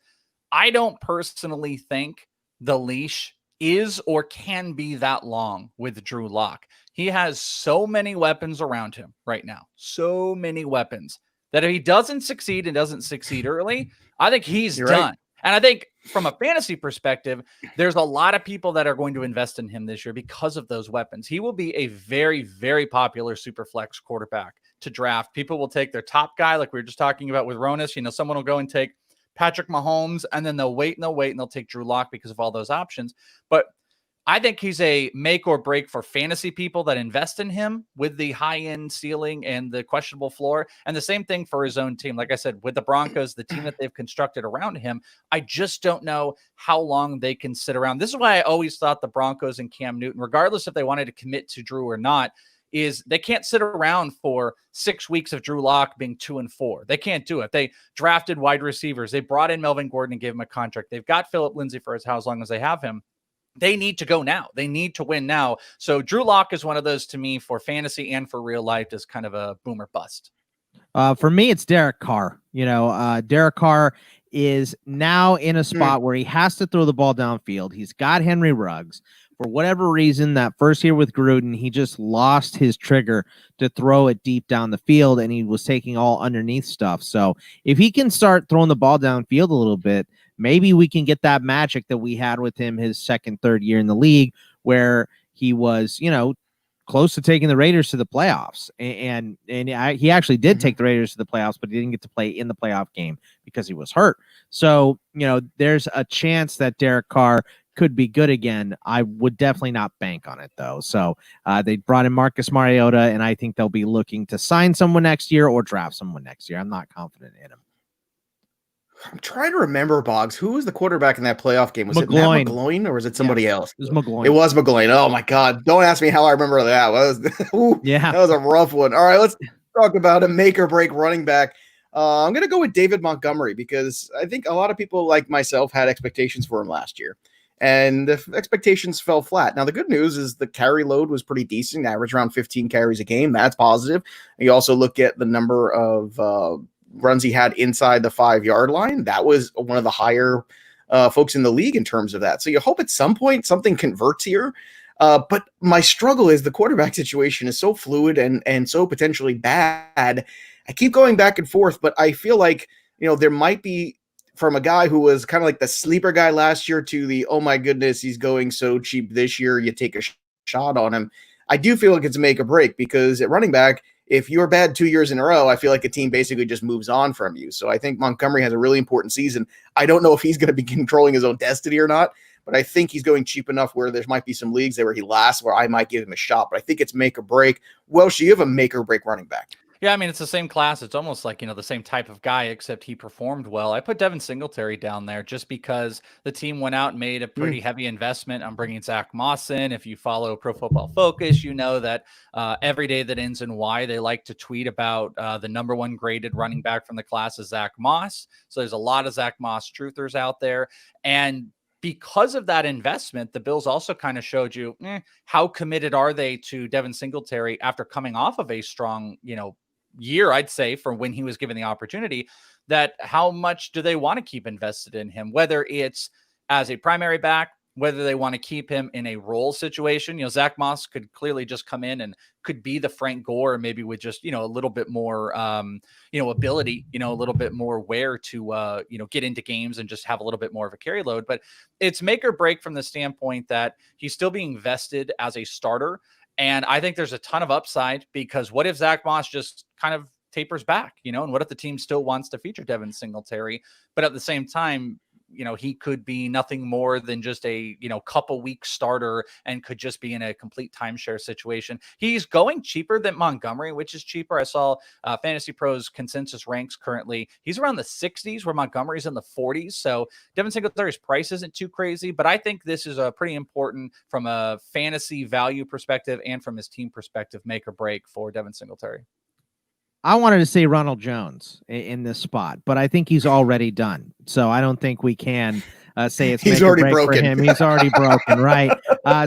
I don't personally think the leash is or can be that long with Drew Lock. He has so many weapons around him right now, so many weapons, that if he doesn't succeed and doesn't succeed early, I think he's done. Right. And I think from a fantasy perspective, there's a lot of people that are going to invest in him this year because of those weapons. He will be a very, very popular super flex quarterback to draft, people will take their top guy, like we were just talking about with Ronis. Someone will go and take Patrick Mahomes, and then they'll wait and they'll take Drew Lock because of all those options. But I think he's a make or break for fantasy people that invest in him with the high end ceiling and the questionable floor. And the same thing for his own team. Like I said, with the Broncos, the team that they've constructed around him, I just don't know how long they can sit around. This is why I always thought the Broncos and Cam Newton, regardless if they wanted to commit to Drew or not, is they can't sit around for 6 weeks of Drew Lock being 2-4. They can't do it. They drafted wide receivers. They brought in Melvin Gordon and gave him a contract. They've got Phillip Lindsay for as long as they have him. They need to go now. They need to win now. So Drew Lock is one of those, to me, for fantasy and for real life, is kind of a boomer bust. For me, it's Derek Carr. Derek Carr is now in a spot where he has to throw the ball downfield. He's got Henry Ruggs. For whatever reason, that first year with Gruden, he just lost his trigger to throw it deep down the field, and he was taking all underneath stuff. So if he can start throwing the ball downfield a little bit, maybe we can get that magic that we had with him his second, third year in the league, where he was, close to taking the Raiders to the playoffs. And he actually did take the Raiders to the playoffs, but he didn't get to play in the playoff game because he was hurt. So, there's a chance that Derek Carr could be good again. I would definitely not bank on it, though. So they brought in Marcus Mariota, and I think they'll be looking to sign someone next year or draft someone next year. I'm not confident in him. I'm trying to remember, Boggs. Who was the quarterback in that playoff game? Was it Matt McGloin or was it somebody else? It was McGloin. It was McGloin. Oh, my God. Don't ask me how I remember that. That was a rough one. All right, let's talk about a make or break running back. I'm going to go with David Montgomery because I think a lot of people like myself had expectations for him last year, and the expectations fell flat. Now, the good news is the carry load was pretty decent, average around 15 carries a game. That's positive. You also look at the number of runs he had inside the 5-yard line. That was one of the higher folks in the league in terms of that. So you hope at some point something converts here. But my struggle is the quarterback situation is so fluid and so potentially bad. I keep going back and forth, but I feel like, there might be, from a guy who was kind of like the sleeper guy last year to the, oh my goodness, he's going so cheap this year, you take a shot on him. I do feel like it's a make or break because at running back, if you're bad 2 years in a row, I feel like a team basically just moves on from you. So I think Montgomery has a really important season. I don't know if he's going to be controlling his own destiny or not, but I think he's going cheap enough where there might be some leagues there where he lasts, where I might give him a shot. But I think it's make or break. Welsh, you have a make or break running back. Yeah, I mean, it's the same class. It's almost like, the same type of guy, except he performed well. I put Devin Singletary down there just because the team went out and made a pretty heavy investment on bringing Zach Moss in. If you follow Pro Football Focus, you know that every day that ends in Y, they like to tweet about the number one graded running back from the class is Zach Moss. So there's a lot of Zach Moss truthers out there. And because of that investment, the Bills also kind of showed you how committed are they to Devin Singletary after coming off of a strong, year, I'd say, for when he was given the opportunity, that how much do they want to keep invested in him, whether it's as a primary back, whether they want to keep him in a role situation. Zach Moss could clearly just come in and could be the Frank Gore, maybe with just, a little bit more, ability, a little bit more wear to, get into games and just have a little bit more of a carry load. But it's make or break from the standpoint that he's still being vested as a starter. And I think there's a ton of upside because what if Zach Moss just kind of tapers back, and what if the team still wants to feature Devin Singletary, but at the same time, he could be nothing more than just a, couple week starter and could just be in a complete timeshare situation. He's going cheaper than Montgomery, which is cheaper. I saw Fantasy Pros consensus ranks currently. He's around the 60s where Montgomery's in the 40s. So Devin Singletary's price isn't too crazy, but I think this is a pretty important from a fantasy value perspective and from his team perspective, make or break for Devin Singletary. I wanted to say Ronald Jones in this spot, but I think he's already done. So I don't think we can say it's he's already broken for him. He's already broken, right?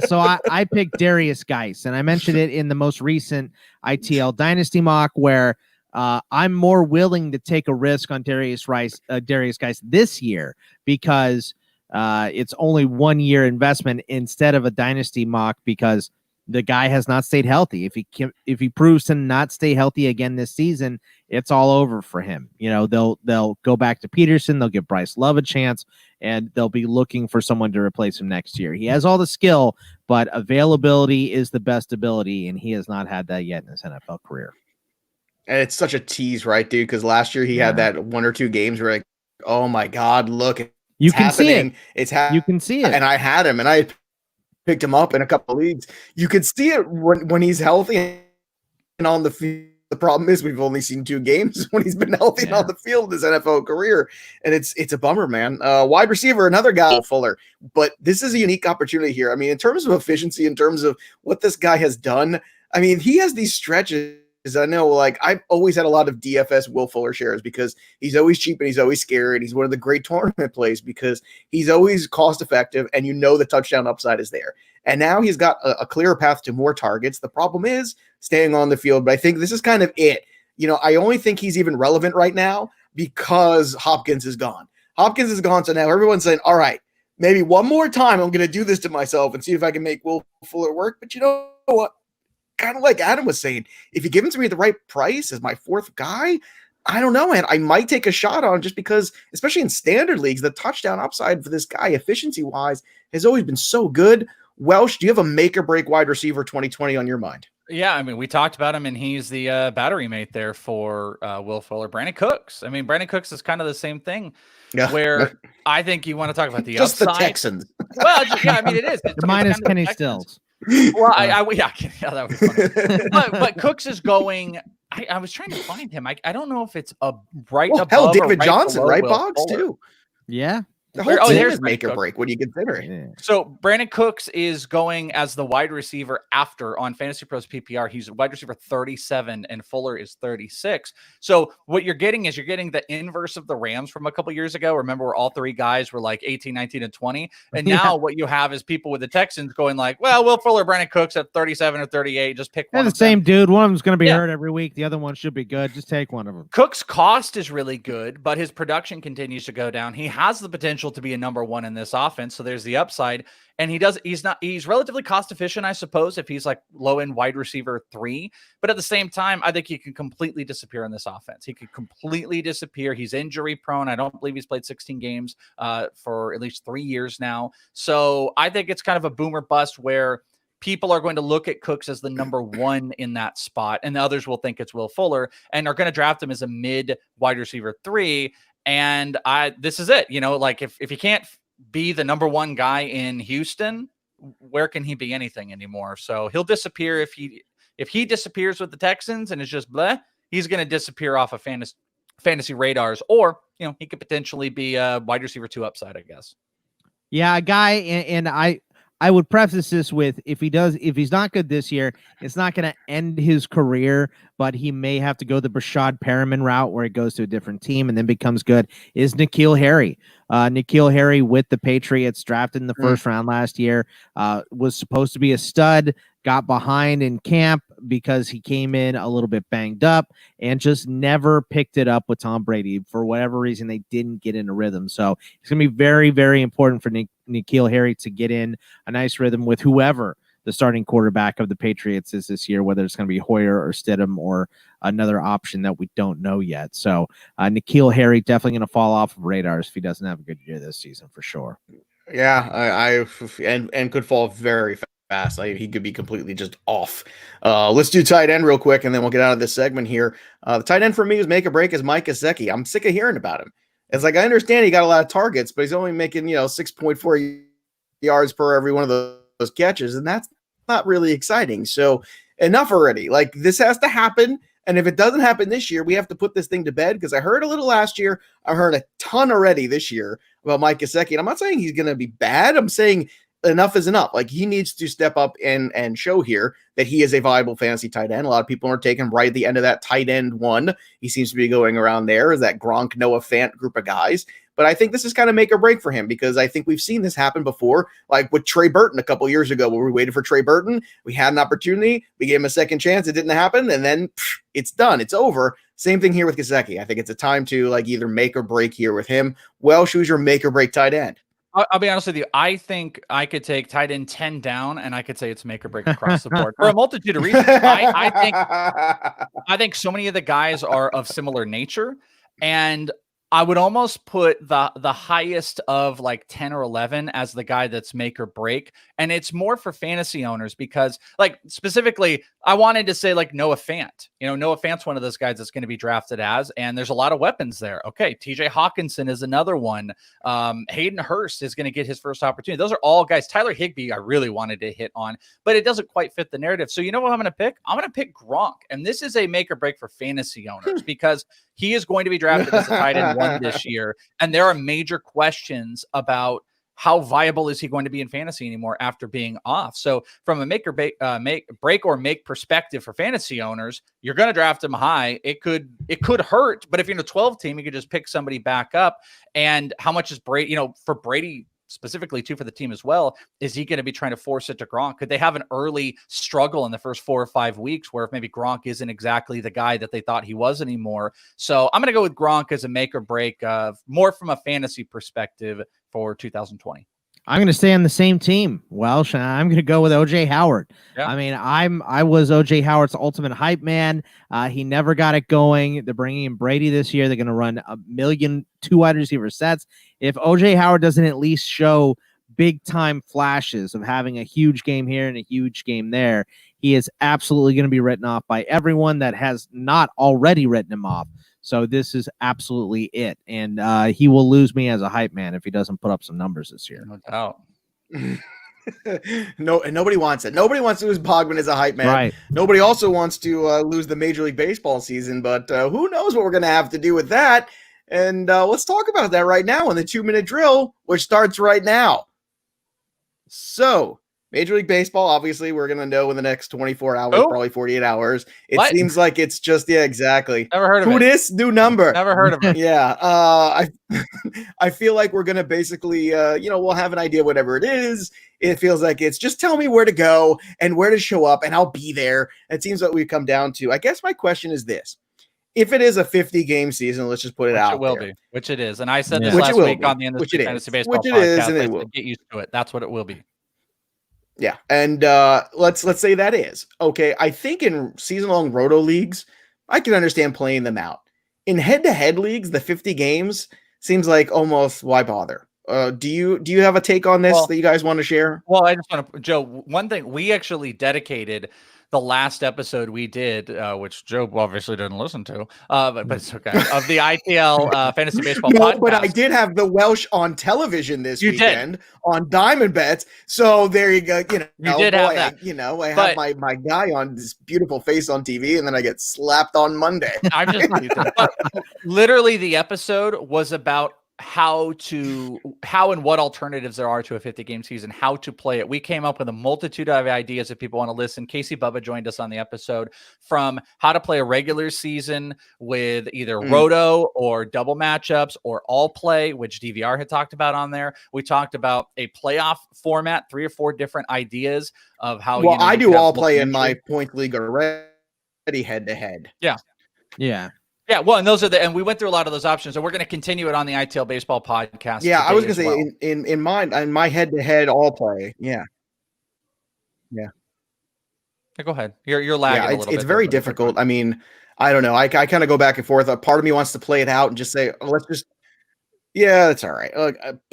So I picked Darius Geis, and I mentioned it in the most recent ITL Dynasty mock where I'm more willing to take a risk on Darius Geis this year because it's only 1 year investment instead of a Dynasty mock because the guy has not stayed healthy. If he proves to not stay healthy again this season, it's all over for him. They'll go back to Peterson. They'll give Bryce Love a chance, and they'll be looking for someone to replace him next year. He has all the skill, but availability is the best ability, and he has not had that yet in his NFL career. And it's such a tease, right, dude? Because last year he had that 1 or 2 games where like, oh my God, look, you can happening. See it. It's you can see it. And I had him, and I picked him up in a couple of leagues. You could see it when he's healthy and on the field. The problem is we've only seen 2 games when he's been healthy and on the field in his NFL career, and it's a bummer, man. Wide receiver, another guy, Fuller, but this is a unique opportunity here. I mean, in terms of efficiency, in terms of what this guy has done, I mean, he has these stretches. I know, like, I've always had a lot of DFS Will Fuller shares because he's always cheap and he's always scary, and he's one of the great tournament plays because he's always cost effective, and you know the touchdown upside is there. And now he's got a clearer path to more targets. The problem is staying on the field, but I think this is kind of it. You know, I only think he's even relevant right now because Hopkins is gone. Hopkins is gone, so now everyone's saying, all right, maybe one more time I'm going to do this to myself and see if I can make Will Fuller work. But you know what? Kind of like Adam was saying, if you give him to me at the right price as my 4th guy, I don't know, man. I might take a shot on just because, especially in standard leagues, the touchdown upside for this guy, efficiency-wise, has always been so good. Welsh, do you have a make-or-break wide receiver 2020 on your mind? Yeah, I mean, we talked about him, and he's the battery mate there for Will Fuller. Brandon Cooks. I mean, Brandon Cooks is kind of the same thing, where I think you want to talk about the just upside. The Texans. Well, yeah, I mean, it is. Minus Kenny Stills. Well, yeah, that was funny. but Cooks is going. I was trying to find him. I don't know if it's above. Hell, David Johnson, right? Will Boggs Fuller. Too. Yeah. The whole team is make or break. What do you consider it? Yeah. So Brandon Cooks is going as the wide receiver after on Fantasy Pros PPR. He's wide receiver 37 and Fuller is 36. So what you're getting is you're getting the inverse of the Rams from a couple years ago. Remember where all 3 guys were like 18, 19, and 20. And now what you have is people with the Texans going like, well, Will Fuller, Brandon Cooks at 37 or 38. Just pick one. They're the same dude. One of them's going to be hurt every week. The other one should be good. Just take one of them. Cook's cost is really good, but his production continues to go down. He has the potential to be a number 1 in this offense. So there's the upside, and he's relatively cost efficient, I suppose, if he's like low end wide receiver 3, but at the same time, I think he can completely disappear in this offense. He could completely disappear. He's injury prone. I don't believe he's played 16 games for at least 3 years now. So I think it's kind of a boomer bust where people are going to look at Cooks as the number 1 in that spot, and the others will think it's Will Fuller and are going to draft him as a mid wide receiver 3. And this is it, you know, like if he can't be the number 1 guy in Houston, where can he be anything anymore? So he'll disappear if he disappears with the Texans and is just bleh, he's going to disappear off of fantasy radars, or, you know, he could potentially be a wide receiver 2 upside, I guess. Yeah, a guy, and I would preface this with if he's not good this year, it's not going to end his career, but he may have to go the Brashad Perriman route where he goes to a different team and then becomes good, is Nikhil Harry. Nikhil Harry with the Patriots, drafted in the first round last year, was supposed to be a stud, got behind in camp because he came in a little bit banged up and just never picked it up with Tom Brady. For whatever reason, they didn't get in a rhythm. So it's going to be very, very important for Nikhil Harry to get in a nice rhythm with whoever the starting quarterback of the Patriots is this year, whether it's going to be Hoyer or Stidham or another option that we don't know yet. So Nikhil Harry definitely going to fall off of radars if he doesn't have a good year this season for sure. Yeah, I could fall very fast. He could be completely just off. Let's do tight end real quick, and then we'll get out of this segment here. The tight end for me is make or break is Mike Gesicki. I'm sick of hearing about him. It's like, I understand he got a lot of targets, but he's only making 6.4 yards per every one of those catches, and that's not really exciting. So enough already. Like, this has to happen. And if it doesn't happen this year, we have to put this thing to bed, because I heard a little last year. I heard a ton already this year about Mike Gesicki. And I'm not saying he's going to be bad. I'm saying enough is enough. Like, he needs to step up and show here that he is a viable fantasy tight end. A lot of people are taking right at the end of that tight end 1. He seems to be going around there as that Gronk, Noah Fant group of guys. But I think this is kind of make or break for him, because I think we've seen this happen before, like with Trey Burton a couple years ago, where we waited for Trey Burton. We had an opportunity. We gave him a second chance. It didn't happen. And then it's done. It's over. Same thing here with Gesicki. I think it's a time to either make or break here with him. Welsh, who's your make or break tight end? I'll be honest with you. I think I could take tight end 10 down, and I could say it's make or break across the board for a multitude of reasons. I think so many of the guys are of similar nature, and I would almost put the highest of like 10 or 11 as the guy that's make or break. And it's more for fantasy owners because, like, specifically, I wanted to say, like, Noah Fant. Noah Fant's one of those guys that's going to be drafted and there's a lot of weapons there. Okay, TJ Hawkinson is another one. Hayden Hurst is going to get his first opportunity. Those are all guys. Tyler Higbee, I really wanted to hit on, but it doesn't quite fit the narrative. So you know what I'm going to pick? I'm going to pick Gronk. And this is a make or break for fantasy owners because he is going to be drafted as a tight end 1 this year. And there are major questions about how viable is he going to be in fantasy anymore after being off? So from a make or make perspective for fantasy owners, you're going to draft him high. It could hurt, but if you're in a 12 team, you could just pick somebody back up. And how much is Brady, for Brady specifically too, for the team as well, is he going to be trying to force it to Gronk? Could they have an early struggle in the first 4 or 5 weeks where if maybe Gronk isn't exactly the guy that they thought he was anymore? So I'm going to go with Gronk as a make or break, more from a fantasy perspective for 2020. I'm going to stay on the same team, Welsh, and I'm going to go with OJ Howard. Yeah. I mean, I was OJ Howard's ultimate hype man. He never got it going. They're bringing in Brady this year. They're going to run 1 million 2 wide receiver sets. If OJ Howard doesn't at least show big time flashes of having a huge game here and a huge game there, he is absolutely going to be written off by everyone that has not already written him off. So this is absolutely it. And he will lose me as a hype man if he doesn't put up some numbers this year. No doubt. No, and nobody wants it. Nobody wants to lose Bogman as a hype man. Right. Nobody also wants to lose the Major League Baseball season, but who knows what we're going to have to do with that. And let's talk about that right now in the 2-minute drill, which starts right now. So, Major League Baseball, obviously, we're going to know in the next 24 hours, probably 48 hours. It seems like it's just, exactly. Never heard of it. Who this? New number. Never heard of it. Yeah. I feel like we're going to basically, we'll have an idea whatever it is. It feels like it's just tell me where to go and where to show up and I'll be there. It seems like we've come down to, I guess my question is this. If it is a 50-game season, let's just put it out. It will there. be, which it is. And I said this last week on the Industry Fantasy Baseball podcast. I said, get used to it. That's what it will be. Yeah, and let's say that is. Okay, I think in season-long roto leagues, I can understand playing them out. In head-to-head leagues, the 50 games seems like almost why bother? Do you have a take on this that you guys want to share? Well, I just want to, Joe, one thing, we actually dedicated the last episode we did, which Joe obviously didn't listen to, but it's okay, of the ITL Fantasy Baseball podcast. But I did have the Welsh on television this weekend on Diamond Bets. So there you go. You did have that. I have my guy on this beautiful face on TV, and then I get slapped on Monday. I'm just literally the episode was about how and what alternatives there are to a 50-game season, how to play it. We came up with a multitude of ideas if people want to listen. Casey Bubba joined us on the episode, from how to play a regular season with either roto or double matchups or all play, which DVR had talked about on there. We talked about a playoff format, 3 or 4 different ideas of how. Well, I do all play in my point league already, head to head. Yeah. Yeah, well, and we went through a lot of those options, and we're going to continue it on the ITL Baseball podcast. Yeah, I was going to say in my head-to-head all play. Yeah. Go ahead. You're lagging a little bit. It's very difficult. I mean, I don't know. I kind of go back and forth. A part of me wants to play it out and just say, let's just. Yeah, that's all right.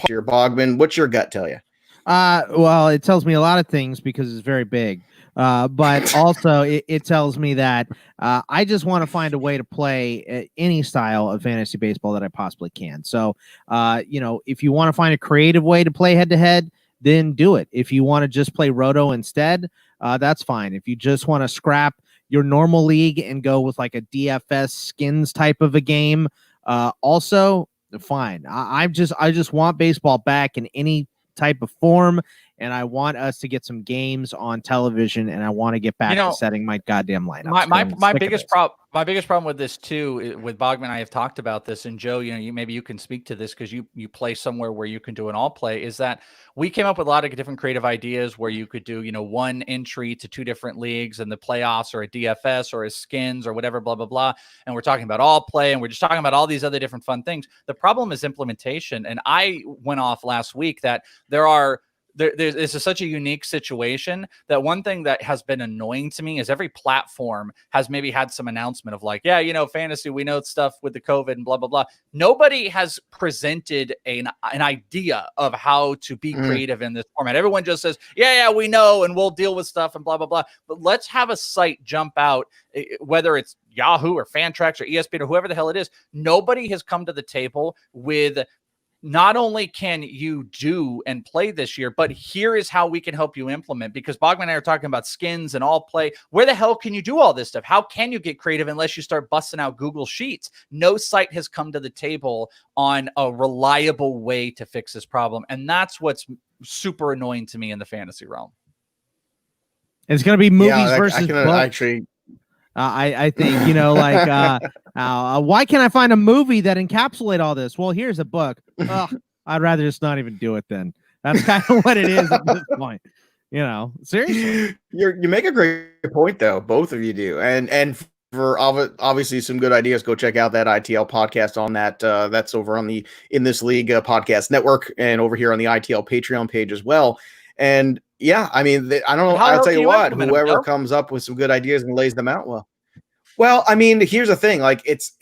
Your Bogman, what's your gut tell you? Well, it tells me a lot of things because it's very big. But also it tells me that I just want to find a way to play any style of fantasy baseball that I possibly can. So, if you want to find a creative way to play head to head, then do it. If you want to just play roto instead, that's fine. If you just want to scrap your normal league and go with like a DFS skins type of a game, also fine. I just want baseball back in any type of form, and I want us to get some games on television, and I want to get back to setting my goddamn lineup. My biggest problem with this too, with Bogman, I have talked about this, and Joe, maybe you can speak to this because you play somewhere where you can do an all play, is that we came up with a lot of different creative ideas where you could do, 1 entry to 2 different leagues and the playoffs, or a DFS or a skins or whatever, blah, blah, blah. And we're talking about all play, and we're just talking about all these other different fun things. The problem is implementation. And I went off last week that there are This is such a unique situation that one thing that has been annoying to me is every platform has maybe had some announcement of like, yeah, fantasy, we know stuff with the COVID and blah, blah, blah. Nobody has presented an idea of how to be creative in this format. Everyone just says, yeah, we know, and we'll deal with stuff and blah, blah, blah. But let's have a site jump out, whether it's Yahoo or Fantrax or ESPN or whoever the hell it is. Nobody has come to the table with not only can you do and play this year, but here is how we can help you implement, because Bogman and I are talking about skins and all play. Where the hell can you do all this stuff? How can you get creative unless you start busting out Google Sheets? No site has come to the table on a reliable way to fix this problem. And that's what's super annoying to me in the fantasy realm. It's going to be movies versus books. Actually, I think, why can't I find a movie that encapsulate all this? Well, here's a book. I'd rather just not even do it then. That's kind of what it is at this point. Seriously. You make a great point, though. Both of you do. And for obviously some good ideas, go check out that ITL podcast on that. That's over on the In This League podcast network and over here on the ITL Patreon page as well. And yeah, I mean, I don't know. I'll tell you what, whoever comes up with some good ideas and lays them out well, I mean, here's the thing. Like, it's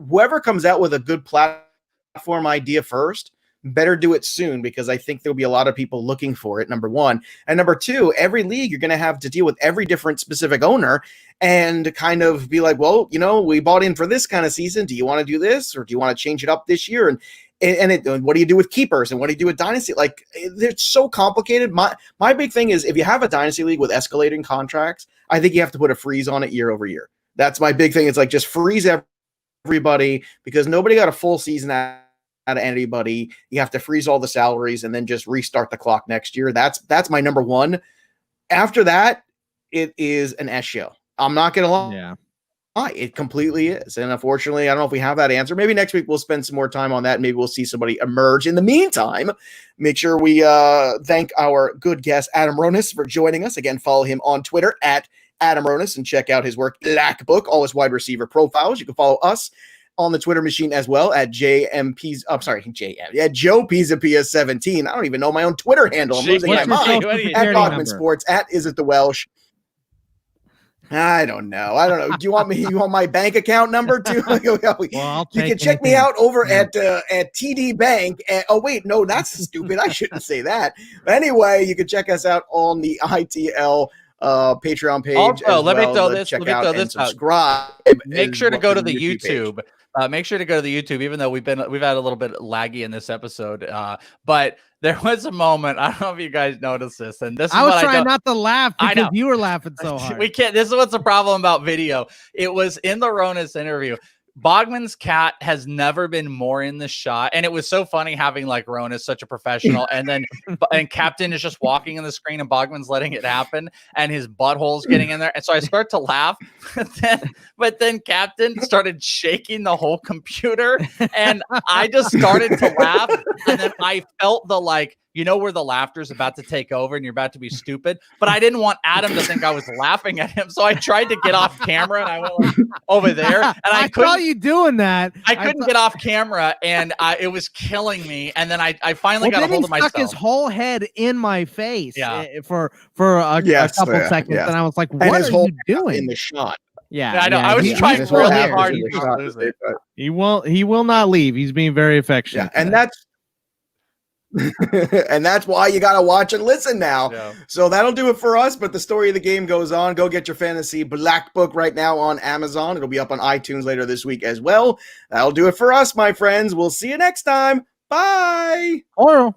whoever comes out with a good platform idea first, better do it soon, because I think there'll be a lot of people looking for it, number one. And number two, every league, you're going to have to deal with every different specific owner and kind of be like, well, we bought in for this kind of season. Do you want to do this, or do you want to change it up this year? And what do you do with keepers, and what do you do with dynasty? Like, they're so complicated. My big thing is, if you have a dynasty league with escalating contracts, I think you have to put a freeze on it year over year. That's my big thing. It's like, just freeze everybody, because nobody got a full season out of anybody. You have to freeze all the salaries and then just restart the clock next year. That's my number one. After that, it is an S show. I'm not gonna lie. Yeah. It completely is. And unfortunately, I don't know if we have that answer. Maybe next week we'll spend some more time on that. Maybe we'll see somebody emerge. In the meantime, make sure we thank our good guest, Adam Ronis, for joining us. Again, follow him on Twitter at Adam Ronis and check out his work, Black Book, all his wide receiver profiles. You can follow us on the Twitter machine as well at Joe Pisa 17. I don't even know my own Twitter handle. I'm losing my mind. At Bogman Sports, at Is It the Welsh. I don't know. Do you want my bank account number too? Well, you can check me out over at TD Bank. Oh wait, no, that's stupid. I shouldn't say that. But anyway, you can check us out on the ITL Patreon page. Also, let me throw this. Subscribe. Make sure to go to the YouTube. Make sure to go to the YouTube, even though we've had a little bit laggy in this episode. But there was a moment, I don't know if you guys noticed this, and this is I was trying not to laugh because you were laughing so hard. We can't. This is what's the problem about video. It was in the Ronis interview. Bogman's cat has never been more in the shot, and it was so funny having like Ronis, such a professional, and then Captain is just walking in the screen and Bogman's letting it happen, and his butthole's getting in there, and so I start to laugh, but then Captain started shaking the whole computer, and I just started to laugh, and then I felt the where the laughter's about to take over and you're about to be stupid, but I didn't want Adam to think I was laughing at him, so I tried to get off camera and I went over there, and I saw you doing that. I couldn't get off camera, and it was killing me. And then I finally got a hold of myself. Stuck his whole head in my face for a couple seconds, and I was like, "What are you doing in the shot?" Yeah, I know. I was trying really hard. He will not leave. He's being very affectionate. Yeah, and that's why you got to watch and listen now. Yeah. So that'll do it for us. But the story of the game goes on. Go get your fantasy Black Book right now on Amazon. It'll be up on iTunes later this week as well. That'll do it for us, my friends. We'll see you next time. Bye. Oral.